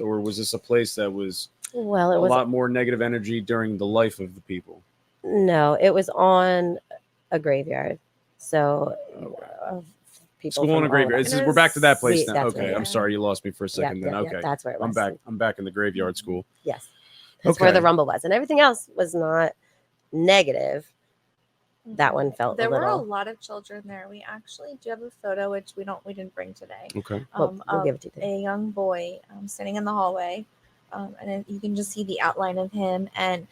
a place that was Well, it a was lot more negative energy during the life of the people? no, it was on a graveyard. So people School from on a all graveyard. around. We're back to that place We- now. that's Okay, right, I'm yeah. sorry you lost me for a second. Then okay, That's where it was. I'm back in the graveyard school. Yes, that's where the Okay. rumble was, and everything else was not negative. That one felt There a were a little. lot of children there. We actually do have a photo, which we didn't bring today. Okay. We'll Of give it to you. a young boy sitting in the hallway, and then you can just see the outline of him. And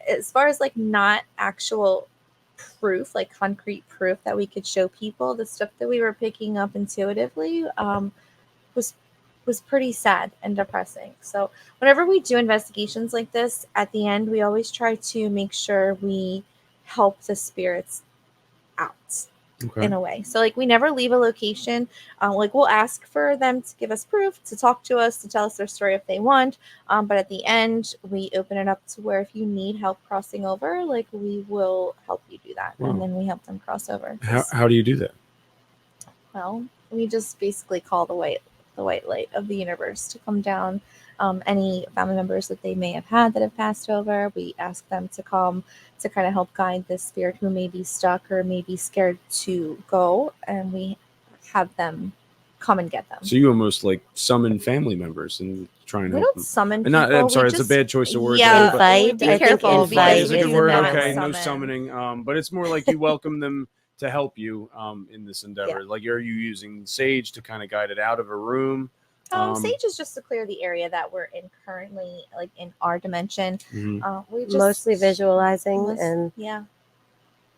as far as like not actual proof, like concrete proof that we could show people, the stuff that we were picking up intuitively was pretty sad and depressing. So whenever we do investigations like this, at the end we always try to make sure we help the spirits out Okay. in a way. So like we never leave a location. Like we'll ask for them to give us proof, to talk to us, to tell us their story if they want. But at the end, we open it up to where if you need help crossing over, like we will help you do that, Wow. and then we help them cross over. How do you do that? Well, we just basically call the white light of the universe to come down. Any family members that they may have had that have passed over, we ask them to come to kind of help guide this spirit who may be stuck or may be scared to go, and we have them come and get them. So you almost like summon family members and try and We help don't them. summon And people. not, I'm sorry, we it's a just- bad choice of words. Yeah, but Invite, be I think careful. invite is a good is word. not Okay, no summon. summoning. But it's more like you welcome them to help you in this endeavor. Yeah. Like, are you using sage to kind of guide it out of a room? Sage is just to clear the area that we're in currently, like in our dimension. Mhm. We just Mostly visualizing most- and yeah,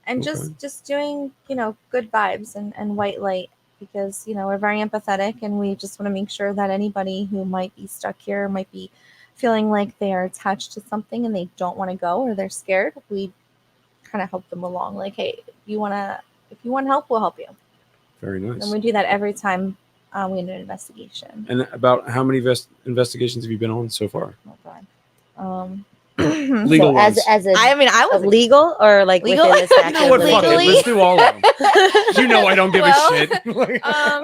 and Okay. just doing good vibes and white light, because we're very empathetic, and we just want to make sure that anybody who might be stuck here, might be feeling like they are attached to something and they don't want to go, or they're scared, we kind of help them along. Like, hey, if you want help, we'll help you. Very nice. And we do that every time we do an investigation. And about how many investigations have you been on so far? Oh God. Legal so ones. as a I was legal or like Legal? within the You statute know what? of Fuck it. Legally? Let's do all of them. You know I don't give Well, a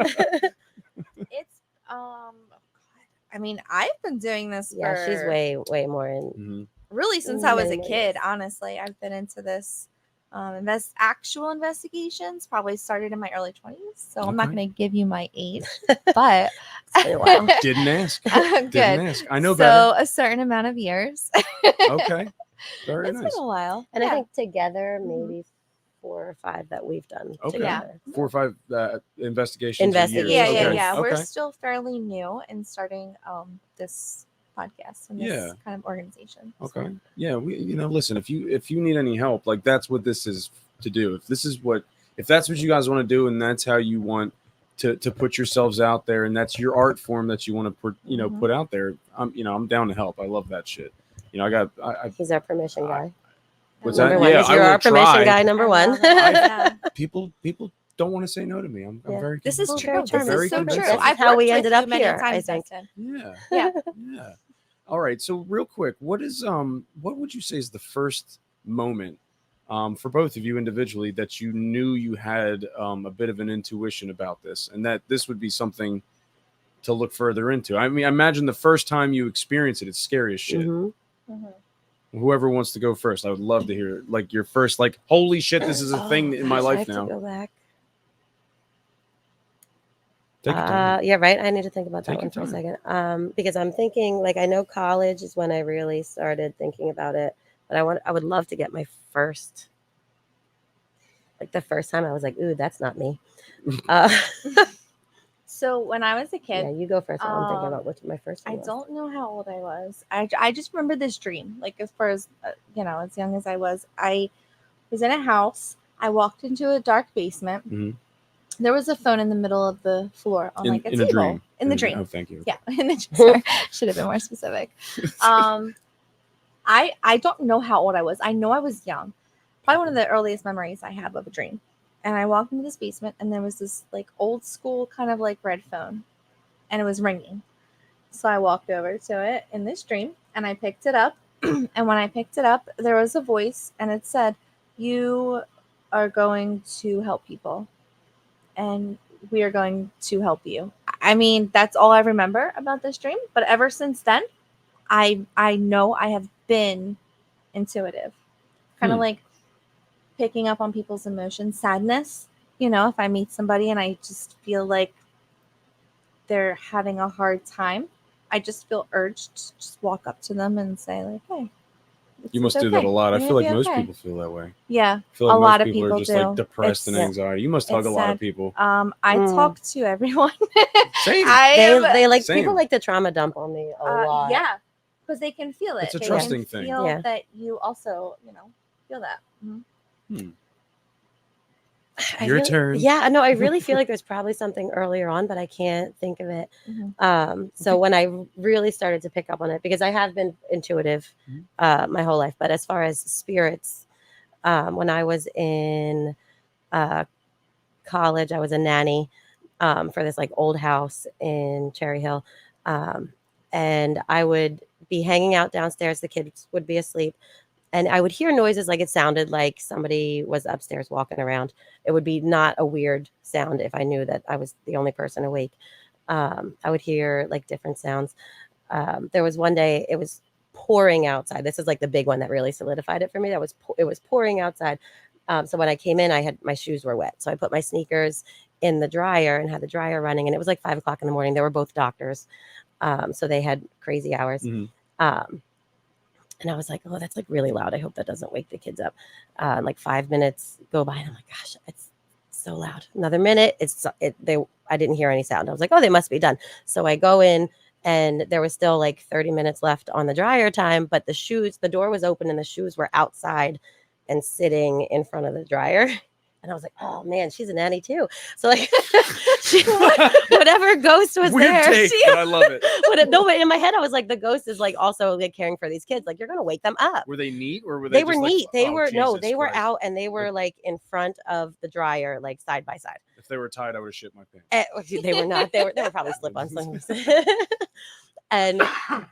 shit. It's I mean, I've been doing this Yeah, for she's way more in. Mhm. really since I was a many kid. ways. Honestly, I've been into this actual investigations probably started in my early 20s. So I'm not Okay. going to give you my age, but It's been a while. Didn't ask. good. Didn't ask. I know So better. a certain amount of years. Okay. Very It's nice. been a while. And Yeah. I think together Mhm. maybe 4 or 5 that we've done Okay. together. 4 or 5 investigations. Investigations. A year. Yeah, Okay. yeah. We're Okay. still fairly new in starting this podcast and this Yeah. kind of organization. So- Okay. Yeah. Listen, if you need any help, like that's what this is to do. If that's what you guys want to do, and that's how you want to put yourselves out there, and that's your art form that you want to put, Mhm. put out there, I'm down to help. I love that shit. I He's our permission guy. what's Number that? one. Yeah, He's I you're will our permission try. guy number I one. love it. Yeah. people don't want to say no to me. I'm Yeah. very This is convinced. Very true. This charming. Very is so true. convincing. This is how we worked with ended you up many here, I times, think. Dustin. Yeah. Yeah. Yeah. All right. So real quick, what would you say is the first moment for both of you individually that you knew you had a bit of an intuition about this and that this would be something to look further into? I mean, I imagine the first time you experience it, it's scary as shit. Mhm. Whoever wants to go first, I would love to hear like your first, like, holy shit, this is a thing in my Gosh, I life have now. to go back. Take your time. Yeah, right. I need to think about that Take one your for a second. Because I'm thinking, like, I know college is when I really started thinking about it, but I would love to get my first, like, the first time I was like, ooh, that's not me. Uh, So when I was a yeah, kid, you go first. While I'm thinking about um, what my first one I was. don't know how old I was. I just remember this dream, like as far as as young as I was. I was in a house. I walked into a dark basement. Mhm. There was a phone in the middle of the floor on like a In table. a dream. In the dream. Oh, thank you. Yeah, sorry, should have been more specific. I don't know how old I was. I know I was young. Probably one of the earliest memories I have of a dream. And I walked into this basement, and there was this like old school kind of like red phone, and it was ringing. So I walked over to it in this dream, and I picked it up. And when I picked it up, there was a voice, and it said, "You are going to help people, and we are going to help you." I mean, that's all I remember about this dream. But ever since then, I know I have been intuitive, kind of like picking up on people's emotions, sadness. If I meet somebody and I just feel like they're having a hard time, I just feel urged to just walk up to them and say like, "Hey, You must do that okay. a lot. I You're feel gonna like be most okay." people feel that way. Yeah, I feel like a most lot of people are people just do. like depressed and It's- anxiety. You must hug it's a lot of sad. people. I talk to everyone. Same. They like Same. people like to trauma dump on me a lot. Yeah, because they can feel it. It's a They trusting can thing. feel Yeah. that you also, feel that. Mhm. Your really, turn. Yeah, no, I really feel like there's probably something earlier on, but I can't think of it. Mhm. So when I really started to pick up on it, because I have been intuitive my whole life, but as far as spirits, when I was in college, I was a nanny for this like old house in Cherry Hill, and I would be hanging out downstairs. The kids would be asleep, and I would hear noises like it sounded like somebody was upstairs walking around. It would be not a weird sound if I knew that I was the only person awake. I would hear like different sounds. There was one day it was pouring outside. This is like the big one that really solidified it for me. It was pouring outside. So when I came in, my shoes were wet. So I put my sneakers in the dryer and had the dryer running. And it was like 5 o'clock in the morning. They were both doctors, so they had crazy hours. Mhm. And I was like, oh, that's like really loud. I hope that doesn't wake the kids up. Like 5 minutes go by, and I'm like, gosh, it's so loud. Another minute, I didn't hear any sound. I was like, oh, they must be done. So I go in, and there was still like 30 minutes left on the dryer time, but the door was open, and the shoes were outside and sitting in front of the dryer. And I was like, oh man, she's a nanny too. So like, whatever ghost was Weird there, take, but I love it. no, but in my head, I was like, the ghost is like also like caring for these kids. Like, you're gonna wake them up. Were they neat or were They they were just like, neat. They oh, were Jesus were Christ. out, and they were like in front of the dryer, like side by side. If they were tied, I would have shit my pants. They were not. They were probably slip-on slings. And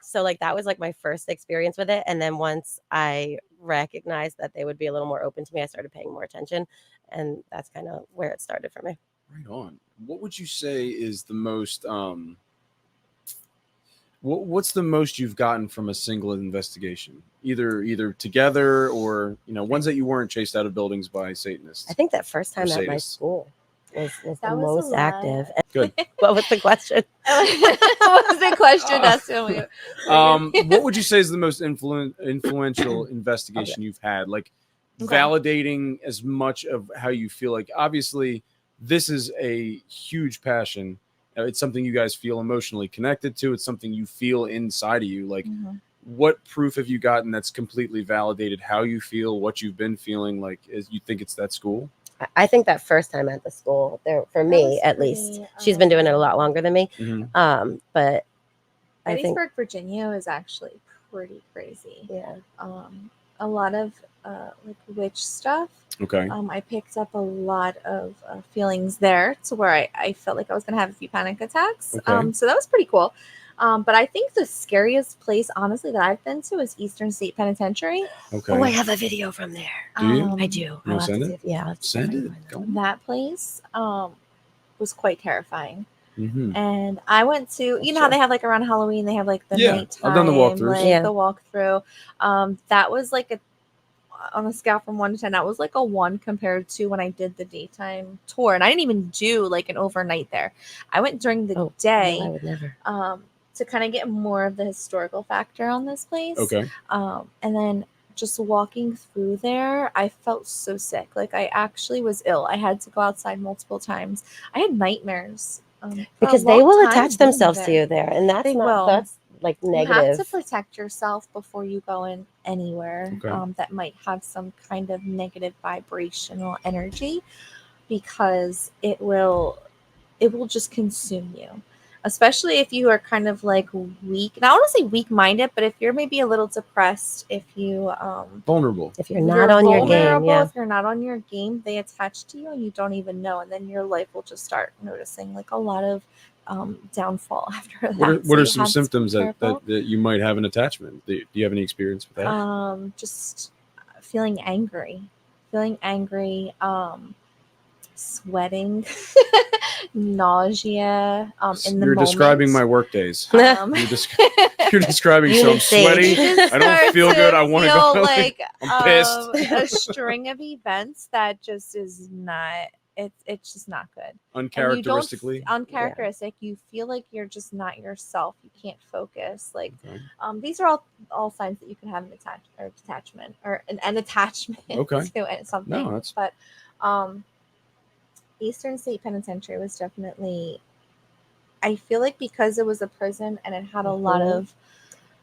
so like that was like my first experience with it. And then once I recognized that they would be a little more open to me, I started paying more attention, and that's kind of where it started for me. Right on. What would you say is the most what's the most you've gotten from a single investigation, either together or ones that you weren't chased out of buildings by Satanists? I think that first time at my sadists. school was That the was a most lot. active. Good. What was the question? What was the question? That's What would you say is the most influential investigation you've had? Like Okay. validating as much of how you feel. Like obviously, this is a huge passion. It's something you guys feel emotionally connected to. It's something you feel inside of you. Like, what proof have you gotten that's completely validated how you feel, what you've been feeling? Like, is you think it's that school? I think that first time at the school, there for me was at pretty, least, she's been doing it a lot longer than me. But I think, Gettysburg, Virginia is actually pretty crazy. yeah, A lot of like witch stuff. Okay. I picked up a lot of feelings there to where I felt like I was going to have a few panic attacks. Okay. So that was pretty cool. But I think the scariest place, honestly, that I've been to is Eastern State Penitentiary. Okay. Oh, I have a video from there. Do you? I do. wanna I'll have to send see it? if- yeah, I'll Send definitely it. find that. Go on. That place was quite terrifying. Mhm. And I went to, you know how they have like around Halloween, they have like the Yeah, nighttime, I've done the walkthroughs. like Yeah. the walkthrough. That was like on a scale from 1 to 10, that was like a 1 compared to when I did the daytime tour. And I didn't even do like an overnight there. I went during the Oh, day. no, I would never. To kind of get more of the historical factor on this place. Okay. And then just walking through there, I felt so sick. Like I actually was ill. I had to go outside multiple times. I had nightmares. For a Because they long will time attach being themselves to there. you there, and that's They not will. that's like You negative. have to protect yourself before you go in anywhere Okay. that might have some kind of negative vibrational energy, because it will just consume you, especially if you are kind of like weak. Now I don't want to say weak minded, but if you're maybe a little depressed, if you Vulnerable. If you're not on your game, vulnerable, yeah. if you're not on your game, they attach to you and you don't even know, and then your life will just start noticing like a lot of downfall after that. What are, So what are you some have to be symptoms that careful. you might have an attachment? Do you have any experience with that? Just feeling angry, sweating, nausea, in the You're describing my moment. work days. Um, You're describing You so I'm need sage. sweaty. you just I don't start feel good. I want to feel go. like I'm pissed. a string of events that just is not. It's just not good. And you don't Uncharacteristically. uncharacteristic. You feel like you're just not yourself. You can't focus. Like Okay. these are all signs that you can have an attachment or an attachment Okay. to something. No, that's But Eastern State Penitentiary was definitely. I feel like because it was a prison and it had a lot Mhm. of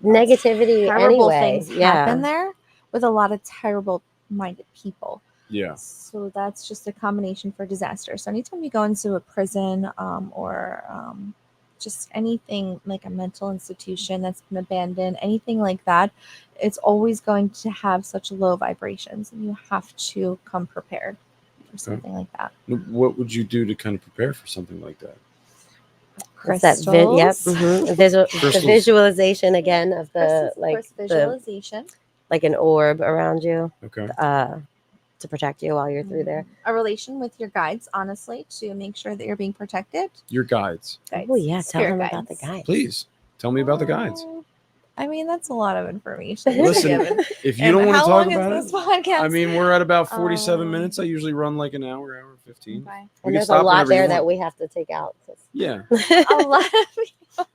Negativity terrible anyway. things Yeah. happen there with a lot of terrible minded people. yeah. So that's just a combination for disaster. So anytime you go into a prison or just anything like a mental institution that's been abandoned, anything like that, it's always going to have such low vibrations, and you have to come prepared for something like that. What would you do to kind of prepare for something like that? It's that yep. Crystals. The Crystals. visualization again of the Crystals, the visualization. like an orb around you Okay. to protect you while you're through there. A relation with your guides, honestly, to make sure that you're being protected. Your guides. Guides, Oh yeah, tell spirit them about the guides. guides. Please tell me about the guides. I mean, that's a lot of information. to Listen, give. if you And don't want to how talk long about is it, this podcast? I mean, we're at about 47 Um, minutes. I usually run like an hour 15. Okay. We And can there's a stop lot whenever you there that want. we have to take out. Yeah. A lot of people,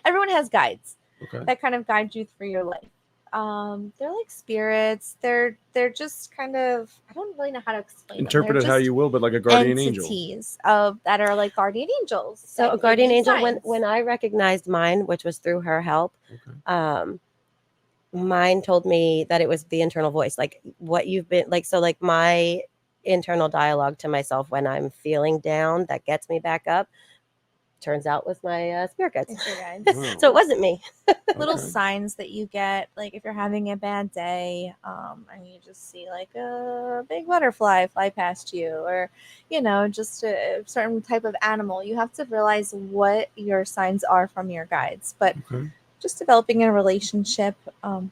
everyone has guides Okay. that kind of guide you through your life. They're like spirits. They're just kind of, I don't really know how to explain Interpret them. it They're how just you will, but like a guardian angel. entities that are like guardian angels. So that a give guardian you angel, signs. when I recognized mine, which was through her help, Okay. mine told me that it was the internal voice, like what you've been like. So like my internal dialogue to myself when I'm feeling down that gets me back up turns out was my spirit guides. It's your guides. Wow. So it wasn't me. Little Okay. signs that you get, like if you're having a bad day, and you just see like a big butterfly fly past you, or just a certain type of animal. You have to realize what your signs are from your guides, but Okay. just developing a relationship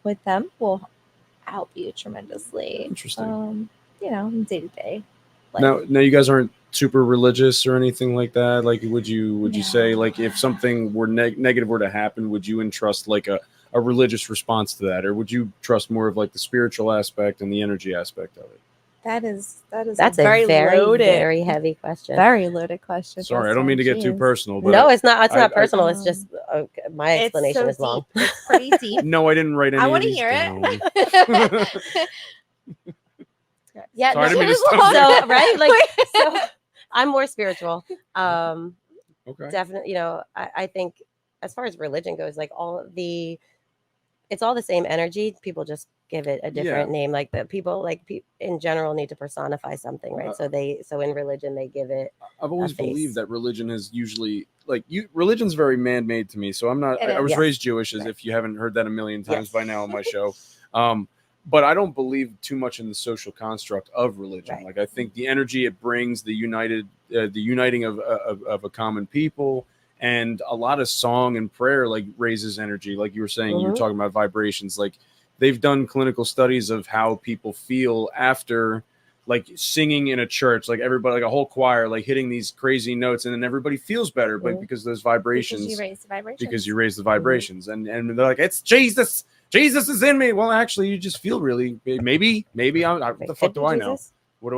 with them will help you tremendously. Interesting. Day to day. Now you guys aren't super religious or anything like that. Like, would you say, like, if something were negative were to happen, would you entrust like a religious response to that, or would you trust more of like the spiritual aspect and the energy aspect of it? That's a very loaded, very heavy question. very loaded question. Sorry, I don't mean to get too personal, but No, it's not. It's not I- personal. It's just my explanation is long. Deep. It's pretty deep. No, I didn't write any. I want want to to hear it. Yeah, Sorry, I didn't mean to It was stop long. there. so right, like so I'm more spiritual. Okay. Definitely, I think as far as religion goes, like it's all the same energy. People just give it a different name. Like the people, in general, need to personify something, right? So in religion, they give it. I've always a face. believed that religion has usually religion's very man-made to me. So I'm not. I was Yes. raised Jewish, as Right. if you haven't heard that a million times Yes. by now on my show. But I don't believe too much in the social construct of religion. Right. Like, I think the energy it brings, the uniting of a common people, and a lot of song and prayer like raises energy. Like you were saying, you were talking about vibrations. Like they've done clinical studies of how people feel after like singing in a church, like everybody, like a whole choir, like hitting these crazy notes, and then everybody feels better, but because of those vibrations, Because you raise the vibrations. because you raise the vibrations, and they're like, it's Jesus is in me. Well, actually, you just feel really, maybe what the fuck do I know?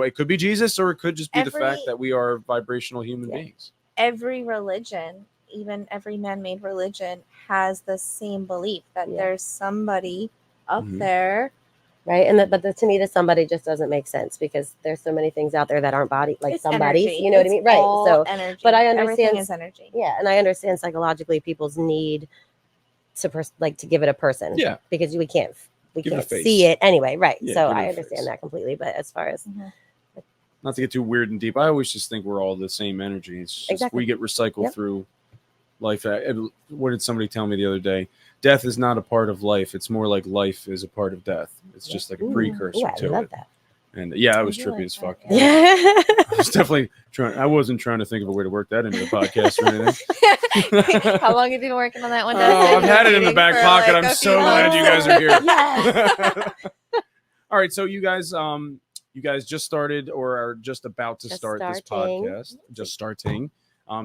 It could be Jesus, or it could just be the fact that we are vibrational human beings. Every religion, even every man-made religion, has the same belief that there's somebody up there. Right. But to me, the somebody just doesn't make sense because there's so many things out there that aren't body, like It's somebody's, energy. you know what I mean? Right. So, energy. but I understand. Everything is energy. Yeah. And I understand psychologically people's need to to give it a person. Yeah. Because we can't Give it a face. see it anyway. Right. Yeah, so give it I a understand face. that completely. But as far as Not to get too weird and deep, I always just think we're all the same energy. It's just Exactly. we get recycled through life. What did somebody tell me the other day? Death is not a part of life. It's more like life is a part of death. It's just like a precursor I to love it. that. And yeah, I was do trippy like as fuck. that, Yeah. I was definitely trying. I wasn't trying to think of a way to work that into the podcast or anything. How long have you been working on that one? Oh, Dustin? I've had it in the Waiting back for, pocket. like, I'm a so few glad you guys months. are here. All right, so you guys just started or are just about to start this podcast. Just starting.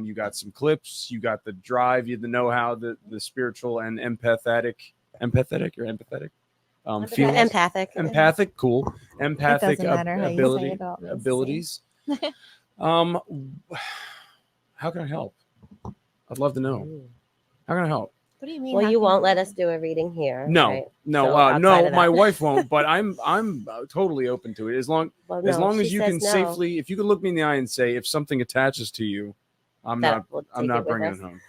You got some clips. You got the drive. You the know-how, the spiritual and empathetic feelings. Empathic, cool. Empathic doesn't matter how you say it, obviously. abilities. How can I help? I'd love to know. How can I help? What do you mean? Well, you won't let us do a reading here. No, right? no, So outside no. of My that. wife won't, but I'm totally open to it as long Well, no, as she you says can no. safely. If you can look me in the eye and say if something attaches to you, I'm That not we'll take it with bringing us. it home.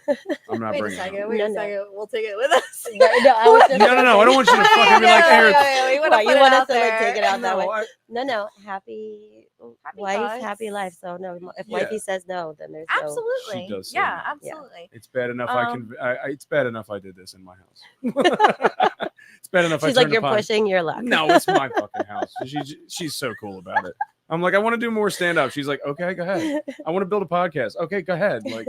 I'm not Wait a bringing it second. home. Wait No, a no. second. We'll take it with us. No, I was just No. I don't want you to fucking be like, here. We want What, to you put want it us out to like there. take it out that No, way? I- No. Happy wife, thoughts. happy life. So no, if Yeah. wifey says no, then there's Absolutely. She does say Yeah, no. absolutely. It's bad enough it's bad enough I did this in my house. no. It's bad enough. She's I like, turned you're the pod- pushing your luck. No, it's my fucking house. She's so cool about it. I'm like, I want to do more stand up. She's like, okay, go ahead. I want to build a podcast. Okay, go ahead. Like,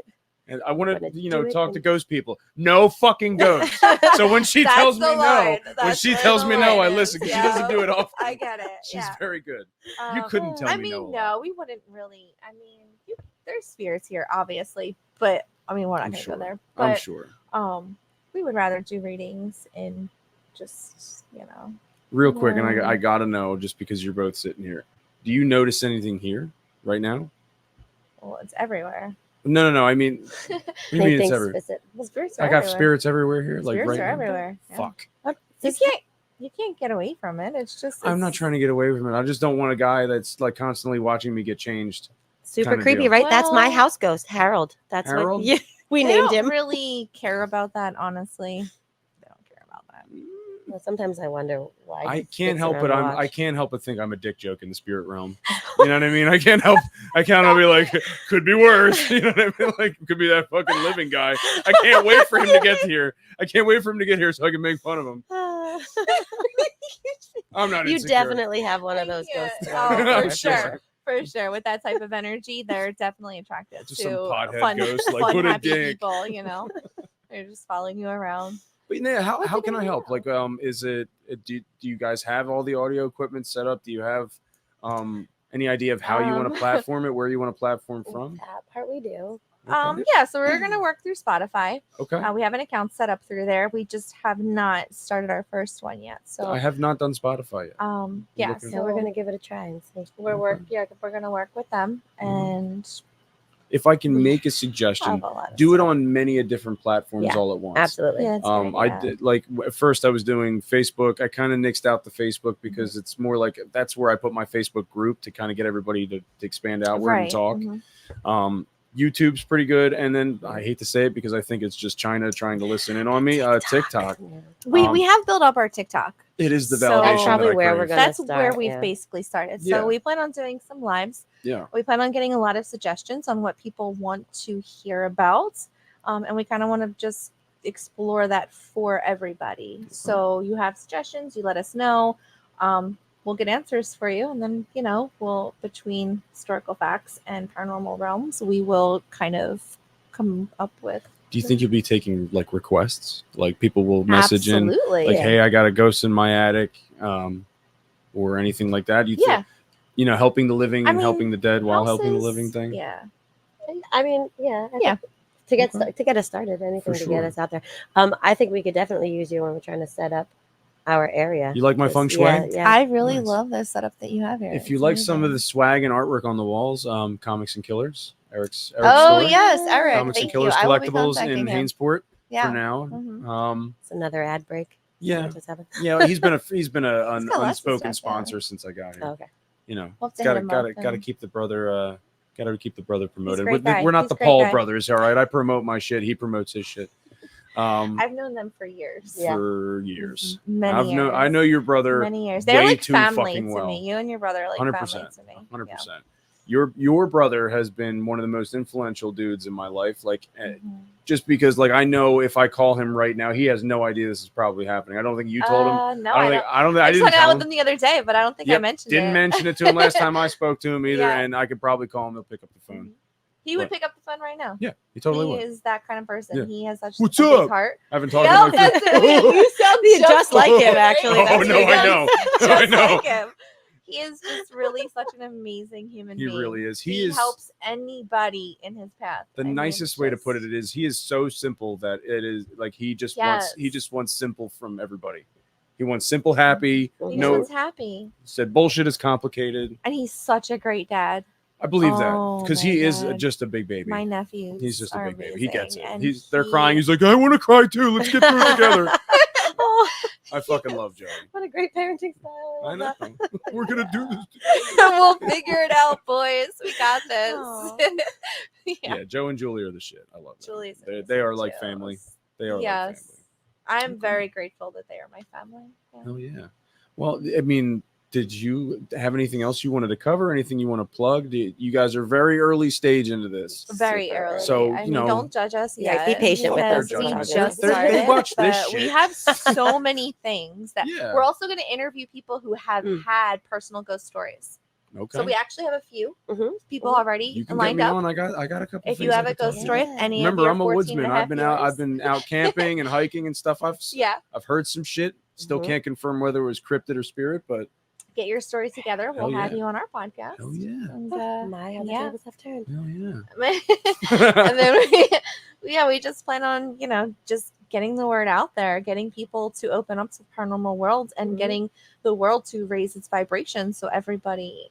and I want Wanna to, do it talk to and- ghost people. No fucking ghosts. So when she That's tells the me no, line. when That's she where tells the me no, I line listen is. because she doesn't do it often. I get it. She's Yeah. very good. You couldn't tell I me mean, no. no, we wouldn't really. I mean, there's spirits here, obviously, but I mean, we're not I'm going to sure. go there. I'm But sure. we would rather do readings and just, Real quick, and Yeah. I gotta know, just because you're both sitting here, do you notice anything here right now? well, it's everywhere. No. I mean, what do you mean it's everywhere? Well, spirits are I got everywhere. spirits everywhere here, like Spirits right are now? everywhere. Yeah. Fuck. You can't get away from it. It's just. I'm not trying to get away from it. I just don't want a guy that's like constantly watching me get changed. Super Kinda creepy, deal. right? That's my Well- house ghost, Harold. That's Harold? what we They named don't him. really care about that, honestly. They don't care about that. Well, sometimes I wonder why. I he can't sticks help around it. to I watch. can't help but think I'm a dick joke in the spirit realm. You know what I mean? I can't help be like, could be worse. You know what I mean? Like, could be that fucking living guy. I can't wait for him to get here. I can't wait for him to get here so I can make fun of him. I'm not You insecure. definitely have one of those Yeah. ghosts. Oh, around. for sure. For sure. With that type of energy, they're definitely attracted Just to some pothead fun, ghost, like, fun what a happy dick. people, They're just following you around. But yeah, how What can did I he help? know? Like, is it do you guys have all the audio equipment set up? Do you have any idea of how you want to platform it, where you want to platform from? That part we do. Okay. Yeah, so we're gonna work through Spotify. Okay. We have an account set up through there. We just have not started our first one yet. So I have not done Spotify yet. yeah, looking- So we're gonna give it a try and see. we're gonna work with them and If I can we make a have suggestion, a lot of do it stuff. on many different platforms Yeah, all at once. Absolutely. Yeah, that's a good I idea. did like at first I was doing Facebook. I kind of nixed out the Facebook because Mm-hmm. it's more like that's where I put my Facebook group to kind of get everybody to expand outward and talk. Mhm. YouTube's pretty good, and then I hate to say it because I think it's just China trying to listen in on me. TikTok. Yeah. We have built up our TikTok. It is the So- validation. That's probably that I where crave. we're gonna That's where start, we've yeah. basically started. Yeah. So we plan on doing some lives. Yeah. We plan on getting a lot of suggestions on what people want to hear about. And we kind of want to just explore that for everybody. So you have suggestions, you let us know. We'll get answers for you. And then, we'll, between historical facts and paranormal realms, we will kind of come up with. Do you think you'll be taking like requests? Like people will message Absolutely. in, like, "Hey, I got a ghost in my attic," or anything like that. You think, helping the living and helping the dead while helping the living thing. Yeah. I mean, yeah. Yeah. To get us started, anything to get us out there. I think we could definitely use you when we're trying to set up our area. You like my feng shui? Yeah. I really Nice. love this setup that you have here. If you It's like some of amazing. the swag and artwork on the walls, Comics and Killers, Eric's Oh store. yes, Eric. Comics and Thank you. Killers I will be collectibles in contacting him. Hainesport Yeah. for now. Mhm. It's another ad break. Yeah, Just happened. yeah. He's been an got lots of unspoken stuff, yeah. sponsor since I got here. Oh, okay. You know, We'll have to hit him up gotta and- keep the brother. Got to keep the brother promoted. great guy. We're not He's the a great Paul guy. brothers, all right. I promote my shit. He promotes his shit. I've known them for years. Yeah. For years. Many years. I know your brother. Many years. They're way like too family fucking to well. me. You and your brother are like 100%. family to me. 100%. Your brother has been one of the most influential dudes in my life. Like, just because, like, I know if I call him right now, he has no idea this is probably happening. I don't think you told him. No, I don't think I just didn't hung out tell with him. him the other day, but I don't think I mentioned Didn't it. mention it to him last time I spoke to him either, Yeah. and I could probably call him. He'll pick up the phone. He would What? pick up the phone right now. Yeah, he totally He would. is that kind of person. Yeah. He has such What's a up? big heart. I haven't talked No, to him. that's it. You sound Just like him, actually. Oh That's no, what he I know. just I know. like him. He is just really such an amazing human He being. really is. He helps anybody in his path. The I mean, nicest way to put it is he is so simple that it is like he just wants simple from everybody. He wants simple, happy. He just No, wants happy, said bullshit is complicated. and he's such a great dad. I believe Oh, that because my he is God. just a big baby. My nephews. He's just a are big baby. He gets it. amazing, and They're crying. He's like, I want to cry too. Let's get through it together. Oh, I fucking love Joey. what a great parenting style. I know. We're gonna do this. We'll figure it out, boys. We got this. Aw. Yeah, Joe and Julie are the shit. I love them. Julie's They are amazing, like too. family. They are Yes. like family. I'm very grateful that they are my family. Yeah. Oh yeah. Well, I mean, did you have anything else you wanted to cover? Anything you want to plug? You guys are very early stage into this. Very Super early. So, I you mean, know- don't judge us Yeah, yet. be patient with because us. we Don't just judge us. They started, watch this but we shit. have so many things that Yeah. we're also going to interview people who have had personal ghost stories. Okay. So we actually have a few Mhm. people already you can get lined me up. on. I got a couple. If you things I have a can talk ghost about. story, any Remember, of your I'm a 14 woodsman. and a half I've been out camping and hiking and stuff. Yeah, I've heard some shit. Still Mhm. can't confirm whether it was cryptid or spirit, but get your stories together. We'll Hell have yeah. you on our podcast. hell yeah, And, My, how the yeah. tables have turned. hell yeah. and then we just plan on just getting the word out there, getting people to open up to the paranormal world, and Mhm. getting the world to raise its vibration so everybody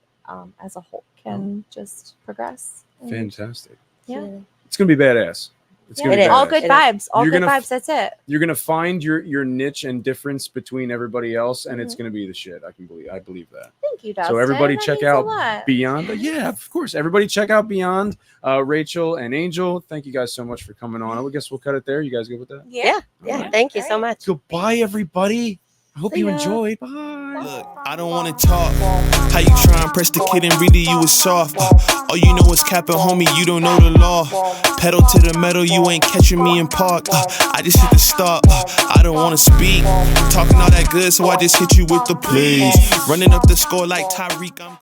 as a whole can just progress. And- Fantastic. Yeah. It's gonna be badass. It's Yeah, gonna be It is. all badass. good It is. vibes. All You're good gonna vibes. That's it. You're gonna find your niche and difference between everybody else, and Mm-hmm. it's gonna be the shit. I believe that. Thank you, Dustin. So everybody That check means a out lot. Beyond. Yeah, of course. Everybody check out Beyond. Rachel and Angel, thank you guys so much for coming on. I guess we'll cut it there. You guys good with that? Yeah. Yeah. Alright. Thank you so Alright. much. Goodbye, everybody. I hope See you ya. enjoyed. Bye. Look, I don't wanna talk. How you try and press the kid and really you was soft. All you know is capping, homie, you don't know the law. Pedal to the metal, you ain't catching me in park. I just hit the stop. I don't wanna speak. Talking all that good, so I just hit you with the plays. Running up the score like Tyreek.